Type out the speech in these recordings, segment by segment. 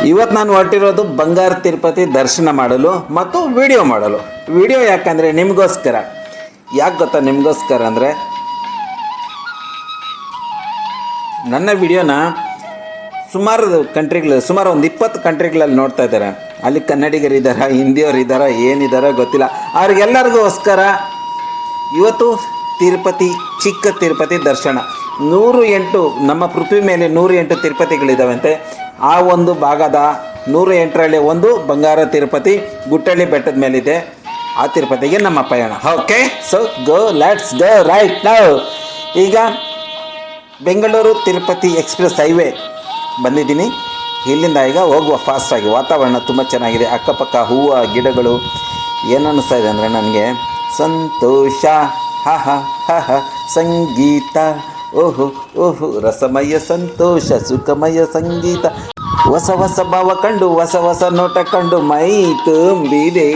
ಇವತ್ತು ನಾನು ಹೊರಟಿರೋದು ಬಂಗಾರ ತಿರುಪತಿ ದರ್ಶನ ಮಾಡಲು ಮತ್ತು ವಿಡಿಯೋ ಮಾಡಲು. ವಿಡಿಯೋ ಯಾಕಂದರೆ ನಿಮಗೋಸ್ಕರ. ಯಾಕೆ ಗೊತ್ತಾ ನಿಮಗೋಸ್ಕರ ಅಂದರೆ, ನನ್ನ ವಿಡಿಯೋನ ಸುಮಾರು ಒಂದು 20 ಕಂಟ್ರಿಗಳಲ್ಲಿ ನೋಡ್ತಾ ಇದ್ದಾರೆ. ಅಲ್ಲಿ ಕನ್ನಡಿಗರಿದ್ದಾರೆ, ಹಿಂದಿಯವರು ಇದ್ದಾರೆ, ಏನಿದ್ದಾರೆ ಗೊತ್ತಿಲ್ಲ. ಅವ್ರಿಗೆಲ್ಲರಿಗೋಸ್ಕರ ಇವತ್ತು ತಿರುಪತಿ, ಚಿಕ್ಕ ತಿರುಪತಿ ದರ್ಶನ. 108 ನಮ್ಮ ಪೃಥ್ವಿ ಮೇಲೆ 108 ತಿರುಪತಿಗಳಿದ್ದಾವಂತೆ. ಆ ಒಂದು ಭಾಗದ 108ರಲ್ಲಿ ಒಂದು ಬಂಗಾರ ತಿರುಪತಿ ಗುಟ್ಟಳ್ಳಿ ಬೆಟ್ಟದ ಮೇಲಿದೆ. ಆ ತಿರುಪತಿಗೆ ನಮ್ಮ ಪಯಣ. Okay, so let's go right now. ಈಗ ಬೆಂಗಳೂರು ತಿರುಪತಿ ಎಕ್ಸ್ಪ್ರೆಸ್ ಹೈವೇ ಬಂದಿದ್ದೀನಿ. ಇಲ್ಲಿಂದ ಈಗ ಹೋಗುವ ಫಾಸ್ಟಾಗಿ. ವಾತಾವರಣ ತುಂಬ ಚೆನ್ನಾಗಿದೆ. ಅಕ್ಕಪಕ್ಕ ಹೂವು, ಗಿಡಗಳು. ಏನು ಅನ್ನಿಸ್ತಾ ಇದೆ ಅಂದರೆ ನನಗೆ ಸಂತೋಷ, ಸಂಗೀತ, ಓಹೋ ಓಹೋ ರಸಮಯ ಸಂತೋಷ, ಸುಖಮಯ ಸಂಗೀತ. ಹೊಸ ಹೊಸ ಭಾವ ಕಂಡು, ಹೊಸ ಹೊಸ ನೋಟ ಕಂಡು ಮೈ ತುಂಬಿದೆ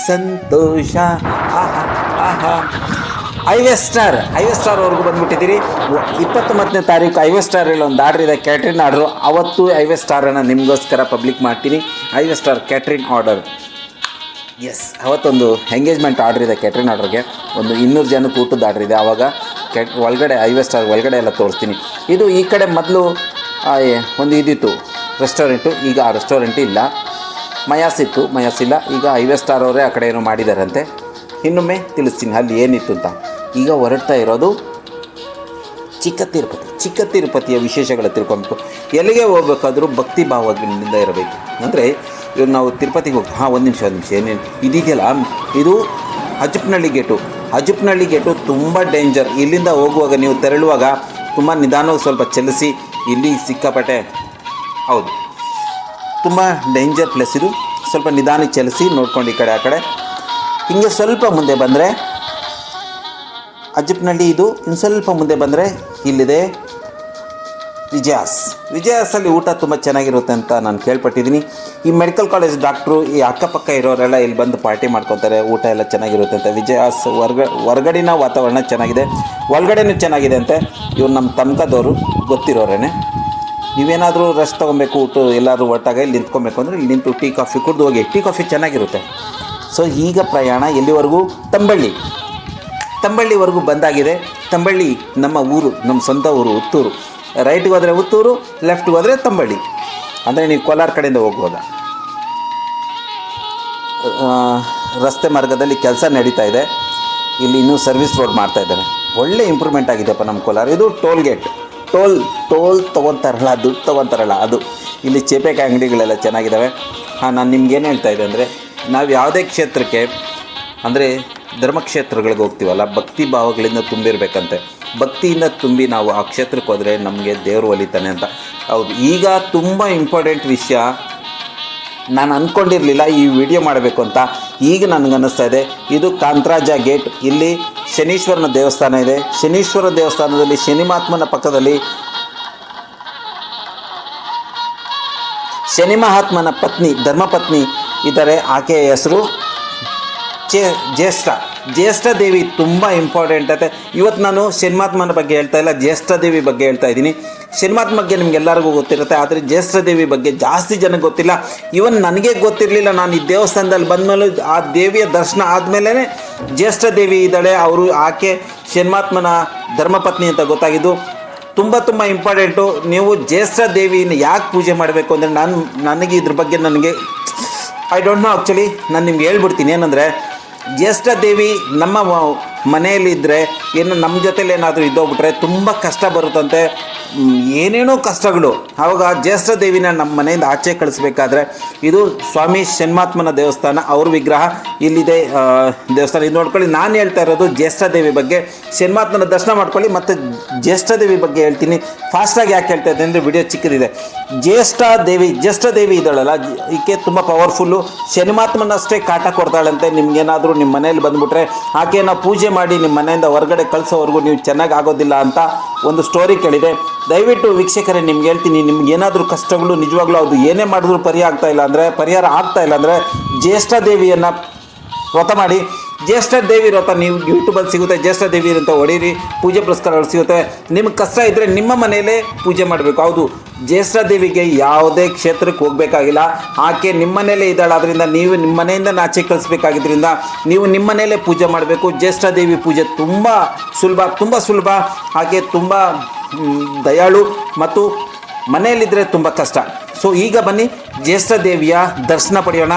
ಸಂತೋಷ. ಹೈವೇ ಸ್ಟಾರ್ವರೆಗೂ ಬಂದುಬಿಟ್ಟಿದ್ದೀರಿ. 29ನೇ ತಾರೀಕು ಹೈವೇ ಸ್ಟಾರಲ್ಲಿ ಒಂದು ಆರ್ಡ್ರ್ ಇದೆ, ಕ್ಯಾಟ್ರಿನ್ ಆರ್ಡ್ರು. ಅವತ್ತು ಹೈವೇ ಸ್ಟಾರನ್ನು ನಿಮಗೋಸ್ಕರ ಪಬ್ಲಿಕ್ ಮಾಡ್ತೀನಿ. Highway star catering order. Yes, ಅವತ್ತೊಂದು ಎಂಗೇಜ್ಮೆಂಟ್ ಆರ್ಡ್ರ್ ಇದೆ. ಕ್ಯಾಟ್ರಿನ್ ಆರ್ಡ್ರಿಗೆ ಒಂದು 200 ಜನಕ್ಕೆ ಊಟದ ಆರ್ಡ್ರ್ ಇದೆ. ಆವಾಗ ಒಳಗಡೆ ಹೈವೇ ಸ್ಟಾರ್ ಒಳಗಡೆ ಎಲ್ಲ ತೋರಿಸ್ತೀನಿ. ಇದು ಈ ಕಡೆ ಮೊದಲು ಒಂದು ಇದಿತ್ತು ರೆಸ್ಟೋರೆಂಟು. ಈಗ ಆ ರೆಸ್ಟೋರೆಂಟ್ ಇಲ್ಲ. ಮಯಾಸಿಲ್ಲ. ಈಗ ಹೈವೇ ಸ್ಟಾರ್ ಅವರೇ ಆ ಕಡೆ ಏನೋ ಮಾಡಿದಾರಂತೆ. ಇನ್ನೊಮ್ಮೆ ತಿಳಿಸ್ತೀನಿ ಅಲ್ಲಿ ಏನಿತ್ತು ಅಂತ. ಈಗ ಹೊರಡ್ತಾ ಇರೋದು ಚಿಕ್ಕ ತಿರುಪತಿಯ ವಿಶೇಷಗಳ ತಿಳ್ಕೊಬೇಕು. ಎಲ್ಲಿಗೆ ಹೋಗ್ಬೇಕಾದ್ರೂ ಭಕ್ತಿ ಭಾವಗಳಿಂದ ಇರಬೇಕು. ಅಂದರೆ ಇವಾಗ ನಾವು ತಿರುಪತಿಗೆ ಹೋಗ್ತೀವಿ. ಒಂದು ನಿಮಿಷ ಏನೇನು ಇದೆಯಲ್ಲ, ಇದು ಅಜುಪ್ನಹಳ್ಳಿ ಗೇಟು ತುಂಬ ಡೇಂಜರ್. ಇಲ್ಲಿಂದ ಹೋಗುವಾಗ ನೀವು ತೆರಳುವಾಗ ತುಂಬ ನಿಧಾನವಾಗಿ ಸ್ವಲ್ಪ ಚಲಿಸಿ. ಇಲ್ಲಿ ಸಿಕ್ಕಾಪಟ್ಟೆ ಹೌದು, ತುಂಬ ಡೇಂಜರ್ ಪ್ಲೇಸ್ ಇದು. ಸ್ವಲ್ಪ ನಿಧಾನಕ್ಕೆ ಚಲಿಸಿ ನೋಡ್ಕೊಂಡು ಈ ಕಡೆ ಆ ಕಡೆ. ಹಿಂಗೆ ಸ್ವಲ್ಪ ಮುಂದೆ ಬಂದರೆ ಅಜುಪ್ನಹಳ್ಳಿ. ಇದು ಇನ್ನು ಸ್ವಲ್ಪ ಮುಂದೆ ಬಂದರೆ ಇಲ್ಲಿದೆ ವಿಜಯಾಸಲ್ಲಿ ಊಟ ತುಂಬ ಚೆನ್ನಾಗಿರುತ್ತೆ ಅಂತ ನಾನು ಕೇಳ್ಪಟ್ಟಿದ್ದೀನಿ. ಈ ಮೆಡಿಕಲ್ ಕಾಲೇಜ್ ಡಾಕ್ಟ್ರು, ಈ ಅಕ್ಕಪಕ್ಕ ಇರೋರೆಲ್ಲ ಇಲ್ಲಿ ಬಂದು ಪಾರ್ಟಿ ಮಾಡ್ಕೊತಾರೆ. ಊಟ ಎಲ್ಲ ಚೆನ್ನಾಗಿರುತ್ತೆ ಅಂತ. ವಿಜಯಾಸ್ ಹೊರಗಡಿನ ವಾತಾವರಣ ಚೆನ್ನಾಗಿದೆ, ಒಳಗಡೆನೂ ಚೆನ್ನಾಗಿದೆ ಅಂತೆ. ಇವ್ರು ನಮ್ಮ ತಮ್ಕದವರು, ಗೊತ್ತಿರೋರೇನೆ. ನೀವೇನಾದರೂ ರಶ್ ತೊಗೊಬೇಕು, ಊಟ ಎಲ್ಲರೂ ಒಟ್ಟಾಗ ಇಲ್ಲಿ ನಿಂತ್ಕೊಬೇಕು ಅಂದರೆ ಇಲ್ಲಿ ನಿಂತು ಟೀ ಕಾಫಿ ಕುಡಿದು ಹೋಗಿ. ಟೀ ಕಾಫಿ ಚೆನ್ನಾಗಿರುತ್ತೆ. ಸೊ ಈಗ ಪ್ರಯಾಣ ಎಲ್ಲಿವರೆಗೂ? ತಂಬಳ್ಳಿವರೆಗೂ ಬಂದಾಗಿದೆ. ತಂಬಳ್ಳಿ ನಮ್ಮ ಊರು, ನಮ್ಮ ಸ್ವಂತ ಊರು ಉತ್ತೂರು. ರೈಟ್ಗೆ ಹೋದರೆ ಉತ್ತೂರು, ಲೆಫ್ಟ್ಗೆ ಹೋದರೆ ತಂಬಳ್ಳಿ. ಅಂದರೆ ನೀವು ಕೋಲಾರ ಕಡೆಯಿಂದ ಹೋಗುವಾಗ ರಸ್ತೆ ಮಾರ್ಗದಲ್ಲಿ ಕೆಲಸ ನಡೀತಾ ಇದೆ. ಇಲ್ಲಿ ಇನ್ನೂ ಸರ್ವಿಸ್ ರೋಡ್ ಮಾಡ್ತಾಯಿದ್ದಾರೆ. ಒಳ್ಳೆ ಇಂಪ್ರೂವ್ಮೆಂಟ್ ಆಗಿದೆಯಪ್ಪ ನಮ್ಮ ಕೋಲಾರ. ಇದು ಟೋಲ್ ಗೇಟ್. ಟೋಲ್ ತೊಗೊತಾರಲ್ಲ, ದುಡ್ಡು ತೊಗೊತಾರಲ್ಲ ಅದು. ಇಲ್ಲಿ ಚೇಪೆಕಾಯಿ ಅಂಗಡಿಗಳೆಲ್ಲ ಚೆನ್ನಾಗಿದ್ದಾವೆ. ನಾನು ನಿಮ್ಗೇನು ಹೇಳ್ತಾ ಇದ್ದೆ ಅಂದರೆ, ನಾವು ಯಾವುದೇ ಕ್ಷೇತ್ರಕ್ಕೆ ಅಂದರೆ ಧರ್ಮಕ್ಷೇತ್ರಗಳಿಗೆ ಹೋಗ್ತೀವಲ್ಲ, ಭಕ್ತಿ ಭಾವಗಳಿಂದ ತುಂಬಿರಬೇಕಂತೆ. ಭಕ್ತಿಯಿಂದ ತುಂಬಿ ನಾವು ಆ ಕ್ಷೇತ್ರಕ್ಕೆ ಹೋದರೆ ನಮಗೆ ದೇವರು ಒಲಿತಾನೆ ಅಂತ. ಹೌದು, ಈಗ ತುಂಬ ಇಂಪಾರ್ಟೆಂಟ್ ವಿಷಯ. ನಾನು ಅಂದ್ಕೊಂಡಿರಲಿಲ್ಲ ಈ ವಿಡಿಯೋ ಮಾಡಬೇಕು ಅಂತ. ಈಗ ನನಗನ್ನಿಸ್ತಾ ಇದೆ. ಇದು ಕಾಂತರಾಜ ಗೇಟ್. ಇಲ್ಲಿ ಶನೀಶ್ವರನ ದೇವಸ್ಥಾನ ಇದೆ. ಶನೀಶ್ವರ ದೇವಸ್ಥಾನದಲ್ಲಿ ಶನಿಮಹಾತ್ಮನ ಪಕ್ಕದಲ್ಲಿ ಶನಿ ಮಹಾತ್ಮನ ಪತ್ನಿ, ಧರ್ಮಪತ್ನಿ ಇದ್ದಾರೆ. ಆಕೆಯ ಹೆಸರು ಜ್ಯೇಷ್ಠ ದೇವಿ. ತುಂಬ ಇಂಪಾರ್ಟೆಂಟ್ ಐತೆ. ಇವತ್ತು ನಾನು ಶನಿಮಹಾತ್ಮನ ಬಗ್ಗೆ ಹೇಳ್ತಾ ಇಲ್ಲ, ಜ್ಯೇಷ್ಠ ದೇವಿ ಬಗ್ಗೆ ಹೇಳ್ತಾ ಇದ್ದೀನಿ. ಶನಿಮಹಾತ್ಮ ಬಗ್ಗೆ ನಿಮಗೆಲ್ಲರಿಗೂ ಗೊತ್ತಿರುತ್ತೆ, ಆದರೆ ಜ್ಯೇಷ್ಠ ದೇವಿ ಬಗ್ಗೆ ಜಾಸ್ತಿ ಜನಕ್ಕೆ ಗೊತ್ತಿಲ್ಲ. ಇವನ್ ನನಗೆ ಗೊತ್ತಿರಲಿಲ್ಲ. ನಾನು ಈ ದೇವಸ್ಥಾನದಲ್ಲಿ ಬಂದಮೇಲೆ, ಆ ದೇವಿಯ ದರ್ಶನ ಆದಮೇಲೆ ಜ್ಯೇಷ್ಠ ದೇವಿ ಇದ್ದಾಳೆ, ಆಕೆ ಶನಿಮಹಾತ್ಮನ ಧರ್ಮಪತ್ನಿ ಅಂತ ಗೊತ್ತಾಗಿದ್ದು. ತುಂಬ ಇಂಪಾರ್ಟೆಂಟು. ನೀವು ಜ್ಯೇಷ್ಠ ದೇವಿನ ಯಾಕೆ ಪೂಜೆ ಮಾಡಬೇಕು ಅಂದರೆ, ನನಗೆ ಇದ್ರ ಬಗ್ಗೆ ಐ ಡೋಂಟ್ ನೋ ಆ್ಯಕ್ಚುಲಿ. ನಾನು ನಿಮ್ಗೆ ಹೇಳ್ಬಿಡ್ತೀನಿ. ಏನಂದರೆ, ಜ್ಯೇಷ್ಠ ದೇವಿ ನಮ್ಮ ಮನೆಯಲ್ಲಿದ್ದರೆ, ಏನು ನಮ್ಮ ಜೊತೆಲಿ ಏನಾದರೂ ಇದ್ದೋಗ್ಬಿಟ್ರೆ ತುಂಬ ಕಷ್ಟ ಬರುತ್ತಂತೆ, ಏನೇನೋ ಕಷ್ಟಗಳು. ಆವಾಗ ಜ್ಯೇಷ್ಠ ದೇವಿನ ನಮ್ಮ ಮನೆಯಿಂದ ಆಚೆ ಕಳಿಸ್ಬೇಕಾದ್ರೆ, ಇದು ಸ್ವಾಮಿ ಶನಿಮಹಾತ್ಮನ ದೇವಸ್ಥಾನ, ಅವ್ರ ವಿಗ್ರಹ ಇಲ್ಲಿದೆ ದೇವಸ್ಥಾನ. ಇದು ನೋಡ್ಕೊಳ್ಳಿ. ನಾನು ಹೇಳ್ತಾ ಇರೋದು ಜ್ಯೇಷ್ಠ ದೇವಿ ಬಗ್ಗೆ. ಶನಿಮಹಾತ್ಮನ ದರ್ಶನ ಮಾಡ್ಕೊಳ್ಳಿ. ಮತ್ತು ಜ್ಯೇಷ್ಠ ದೇವಿ ಬಗ್ಗೆ ಹೇಳ್ತೀನಿ. ಫಾಸ್ಟಾಗಿ ಯಾಕೆ ಹೇಳ್ತಾ ಇದ್ದೆ ಅಂದರೆ, ವಿಡಿಯೋ ಚಿಕ್ಕದಿದೆ. ಜ್ಯೇಷ್ಠ ದೇವಿ ಇದ್ದಾಳಲ್ಲ, ಈಕೆ ತುಂಬ ಪವರ್ಫುಲ್ಲು. ಶನಿಮಹಾತ್ಮನಷ್ಟೇ ಕಾಟ ಕೊಡ್ತಾಳಂತೆ. ನಿಮ್ಗೇನಾದರೂ ನಿಮ್ಮ ಮನೇಲಿ ಬಂದುಬಿಟ್ರೆ ಆಕೆನ ಪೂಜೆ ಮಾಡಿ ನಿಮ್ಮ ಮನೆಯಿಂದ ಹೊರಗಡೆ ಕಳಿಸೋವರೆಗೂ ನೀವು ಚೆನ್ನಾಗಿ ಆಗೋದಿಲ್ಲ ಅಂತ ಒಂದು ಸ್ಟೋರಿ ಕೇಳಿದೆ. ದಯವಿಟ್ಟು ವೀಕ್ಷಕರೇ, ನಿಮ್ಗೆ ಹೇಳ್ತೀನಿ, ನಿಮ್ಗೆ ಏನಾದರೂ ಕಷ್ಟಗಳು ನಿಜವಾಗ್ಲೂ ಅದು ಏನೇ ಮಾಡಿದ್ರು ಪರಿಹಾರ ಆಗ್ತಾ ಇಲ್ಲ ಅಂದರೆ ಜ್ಯೇಷ್ಠ ದೇವಿಯನ್ನು ವ್ರತ ಮಾಡಿ. ಜ್ಯೇಷ್ಠ ದೇವಿ ವ್ರತ ನೀವು ಯೂಟ್ಯೂಬಲ್ಲಿ ಸಿಗುತ್ತೆ, ಜ್ಯೇಷ್ಠ ದೇವಿ ಅಂತ ಹೊಡೀರಿ, ಪೂಜೆ ಪುರಸ್ಕಾರಗಳು ಸಿಗುತ್ತೆ. ನಿಮಗೆ ಕಷ್ಟ ಇದ್ದರೆ ನಿಮ್ಮ ಮನೆಯಲ್ಲೇ ಪೂಜೆ ಮಾಡಬೇಕು. ಹೌದು, ಜ್ಯೇಷ್ಠ ದೇವಿಗೆ ಯಾವುದೇ ಕ್ಷೇತ್ರಕ್ಕೆ ಹೋಗಬೇಕಾಗಿಲ್ಲ, ಆಕೆ ನಿಮ್ಮ ಮನೆಯಲ್ಲೇ ಇದ್ದಾಳೆ. ಆದ್ದರಿಂದ ನೀವು ನಿಮ್ಮ ಮನೆಯಿಂದ ಆಚೆ ಕಳಿಸ್ಬೇಕಾಗಿದ್ದರಿಂದ ನೀವು ನಿಮ್ಮ ಮನೆಯಲ್ಲೇ ಪೂಜೆ ಮಾಡಬೇಕು. ಜ್ಯೇಷ್ಠ ದೇವಿ ಪೂಜೆ ತುಂಬ ಸುಲಭ. ಆಕೆ ತುಂಬ ದಯಾಳು ಮತ್ತು ಮನೆಯಲ್ಲಿದ್ದರೆ ತುಂಬ ಕಷ್ಟ. ಸೊ ಈಗ ಬನ್ನಿ ಜ್ಯೇಷ್ಠ ದೇವಿಯ ದರ್ಶನ ಪಡೆಯೋಣ.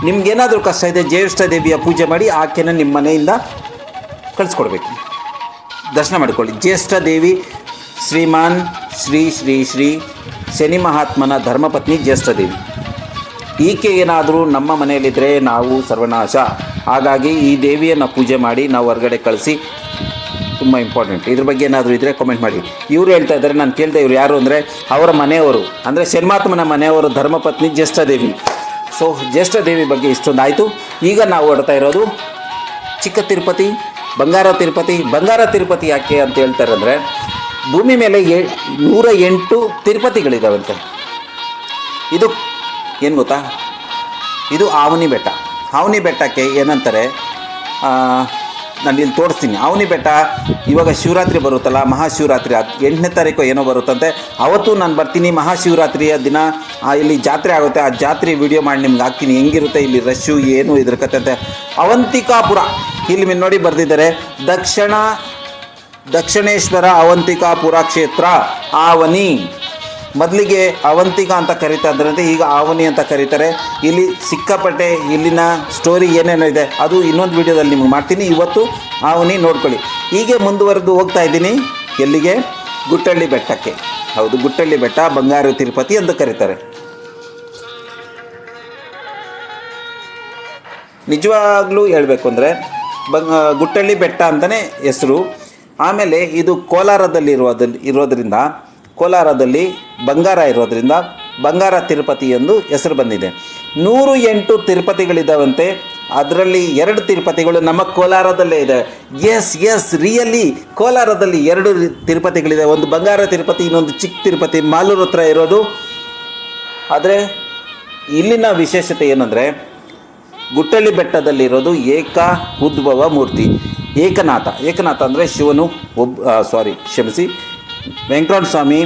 ನಿಮ್ಗೇನಾದರೂ ಕಷ್ಟ ಇದೆ, ಜ್ಯೇಷ್ಠ ದೇವಿಯ ಪೂಜೆ ಮಾಡಿ ಆಕೆನ ನಿಮ್ಮ ಮನೆಯಿಂದ ಕಳಿಸ್ಕೊಡ್ಬೇಕು, ದರ್ಶನ ಮಾಡಿಕೊಳ್ಳಿ. ಜ್ಯೇಷ್ಠ ದೇವಿ ಶ್ರೀಮಾನ್ ಶ್ರೀ ಶ್ರೀ ಶ್ರೀ ಶನಿ ಮಹಾತ್ಮನ ಧರ್ಮಪತ್ನಿ ಜ್ಯೇಷ್ಠ ದೇವಿ. ಈಕೆ ಏನಾದರೂ ನಮ್ಮ ಮನೆಯಲ್ಲಿದ್ದರೆ ನಾವು ಸರ್ವನಾಶ. ಹಾಗಾಗಿ ಈ ದೇವಿಯನ್ನು ಪೂಜೆ ಮಾಡಿ ನಾವು ಹೊರಗಡೆ ಕಳಿಸಿ, ತುಂಬ ಇಂಪಾರ್ಟೆಂಟ್. ಇದ್ರ ಬಗ್ಗೆ ಏನಾದರೂ ಇದ್ದರೆ ಕಾಮೆಂಟ್ ಮಾಡಿ. ಇವರು ಹೇಳ್ತಾ ಇದ್ದಾರೆ, ನಾನು ಕೇಳಿದೆ ಇವ್ರು ಯಾರು ಅಂದರೆ ಅವರ ಮನೆಯವರು, ಅಂದರೆ ಶನ್ಮಾತ್ಮನ ಮನೆಯವರು ಧರ್ಮಪತ್ನಿ ಜ್ಯೇಷ್ಠ ದೇವಿ. ಸೊ ಜ್ಯೇಷ್ಠ ದೇವಿ ಬಗ್ಗೆ ಇಷ್ಟೊಂದು ಆಯಿತು. ಈಗ ನಾವು ಹೊಡ್ತಾ ಇರೋದು ಚಿಕ್ಕ ತಿರುಪತಿ, ಬಂಗಾರ ತಿರುಪತಿ ಯಾಕೆ ಅಂತ ಹೇಳ್ತಾರೆ ಅಂದರೆ, ಭೂಮಿ ಮೇಲೆ 108 ತಿರುಪತಿಗಳಿದ್ದಾವಂತೆ. ಇದು ಏನು ಗೊತ್ತಾ, ಇದು ಆವನಿ ಬೆಟ್ಟಕ್ಕೆ ಏನಂತಾರೆ, ನಾನು ಇಲ್ಲಿ ತೋರಿಸ್ತೀನಿ. ಆವನಿ ಬೆಟ್ಟ ಇವಾಗ ಶಿವರಾತ್ರಿ ಬರುತ್ತಲ್ಲ, ಮಹಾಶಿವರಾತ್ರಿ 8ನೇ ತಾರೀಕು ಏನೋ ಬರುತ್ತಂತೆ, ಅವತ್ತು ನಾನು ಬರ್ತೀನಿ. ಮಹಾಶಿವರಾತ್ರಿಯ ದಿನ ಇಲ್ಲಿ ಜಾತ್ರೆ ಆಗುತ್ತೆ, ಆ ಜಾತ್ರೆ ವಿಡಿಯೋ ಮಾಡಿ ನಿಮ್ಗೆ ಹಾಕ್ತೀನಿ, ಹೆಂಗಿರುತ್ತೆ ಇಲ್ಲಿ ರಶ್ಶು ಏನು ಇದ್ರ ಕತೆ ಅಂತ. ಅವಂತಿಕಾಪುರ ಇಲ್ಲಿ ನೋಡಿ ಬರೆದಿದ್ದಾರೆ, ದಕ್ಷಿಣೇಶ್ವರ ಅವಂತಿಕಾಪುರ ಕ್ಷೇತ್ರ ಆವನಿ. ಮೊದಲಿಗೆ ಅವಂತಿಕಾ ಅಂತ ಕರೀತಾ ಇದ್ರಂತೆ, ಈಗ ಆವನಿ ಅಂತ ಕರೀತಾರೆ. ಇಲ್ಲಿ ಸಿಕ್ಕಾಪಟ್ಟೆ ಇಲ್ಲಿನ ಸ್ಟೋರಿ ಏನೇನೋ ಇದೆ, ಅದು ಇನ್ನೊಂದು ವಿಡಿಯೋದಲ್ಲಿ ನಿಮ್ಗೆ ಮಾಡ್ತೀನಿ. ಇವತ್ತು ಆವನಿ ನೋಡ್ಕೊಳ್ಳಿ. ಹೀಗೆ ಮುಂದುವರೆದು ಹೋಗ್ತಾ ಇದ್ದೀನಿ. ಎಲ್ಲಿಗೆ? ಗುಟ್ಟಳ್ಳಿ ಬೆಟ್ಟಕ್ಕೆ. ಹೌದು, ಗುಟ್ಟಳ್ಳಿ ಬೆಟ್ಟ, ಬಂಗಾರ ತಿರುಪತಿ ಅಂತ ಕರೀತಾರೆ. ನಿಜವಾಗ್ಲೂ ಹೇಳಬೇಕು ಅಂದರೆ ಗುಟ್ಟಳ್ಳಿ ಬೆಟ್ಟ ಅಂತಲೇ ಹೆಸರು. ಆಮೇಲೆ ಇದು ಇರೋದ್ರಿಂದ ಕೋಲಾರದಲ್ಲಿ ಬಂಗಾರ ಇರೋದ್ರಿಂದ ಬಂಗಾರ ತಿರುಪತಿ ಎಂದು ಹೆಸರು ಬಂದಿದೆ. 108 ತಿರುಪತಿಗಳಿದ್ದಾವಂತೆ. ಅದರಲ್ಲಿ 2 ತಿರುಪತಿಗಳು ನಮ್ಮ ಕೋಲಾರದಲ್ಲೇ ಇದೆ. ಎಸ್ ರಿಯಲಿ ಕೋಲಾರದಲ್ಲಿ 2 ತಿರುಪತಿಗಳಿದೆ. ಒಂದು ಬಂಗಾರ ತಿರುಪತಿ, ಇನ್ನೊಂದು ಚಿಕ್ಕ ತಿರುಪತಿ ಮಾಲೂರು ಹತ್ರ ಇರೋದು. ಆದರೆ ಇಲ್ಲಿನ ವಿಶೇಷತೆ ಏನಂದರೆ, ಗುಟ್ಟಳ್ಳಿ ಬೆಟ್ಟದಲ್ಲಿರೋದು ಉದ್ಭವ ಮೂರ್ತಿ ಏಕನಾಥ ಅಂದರೆ ಶಿವನು ವೆಂಕಟರಮಣ ಸ್ವಾಮಿ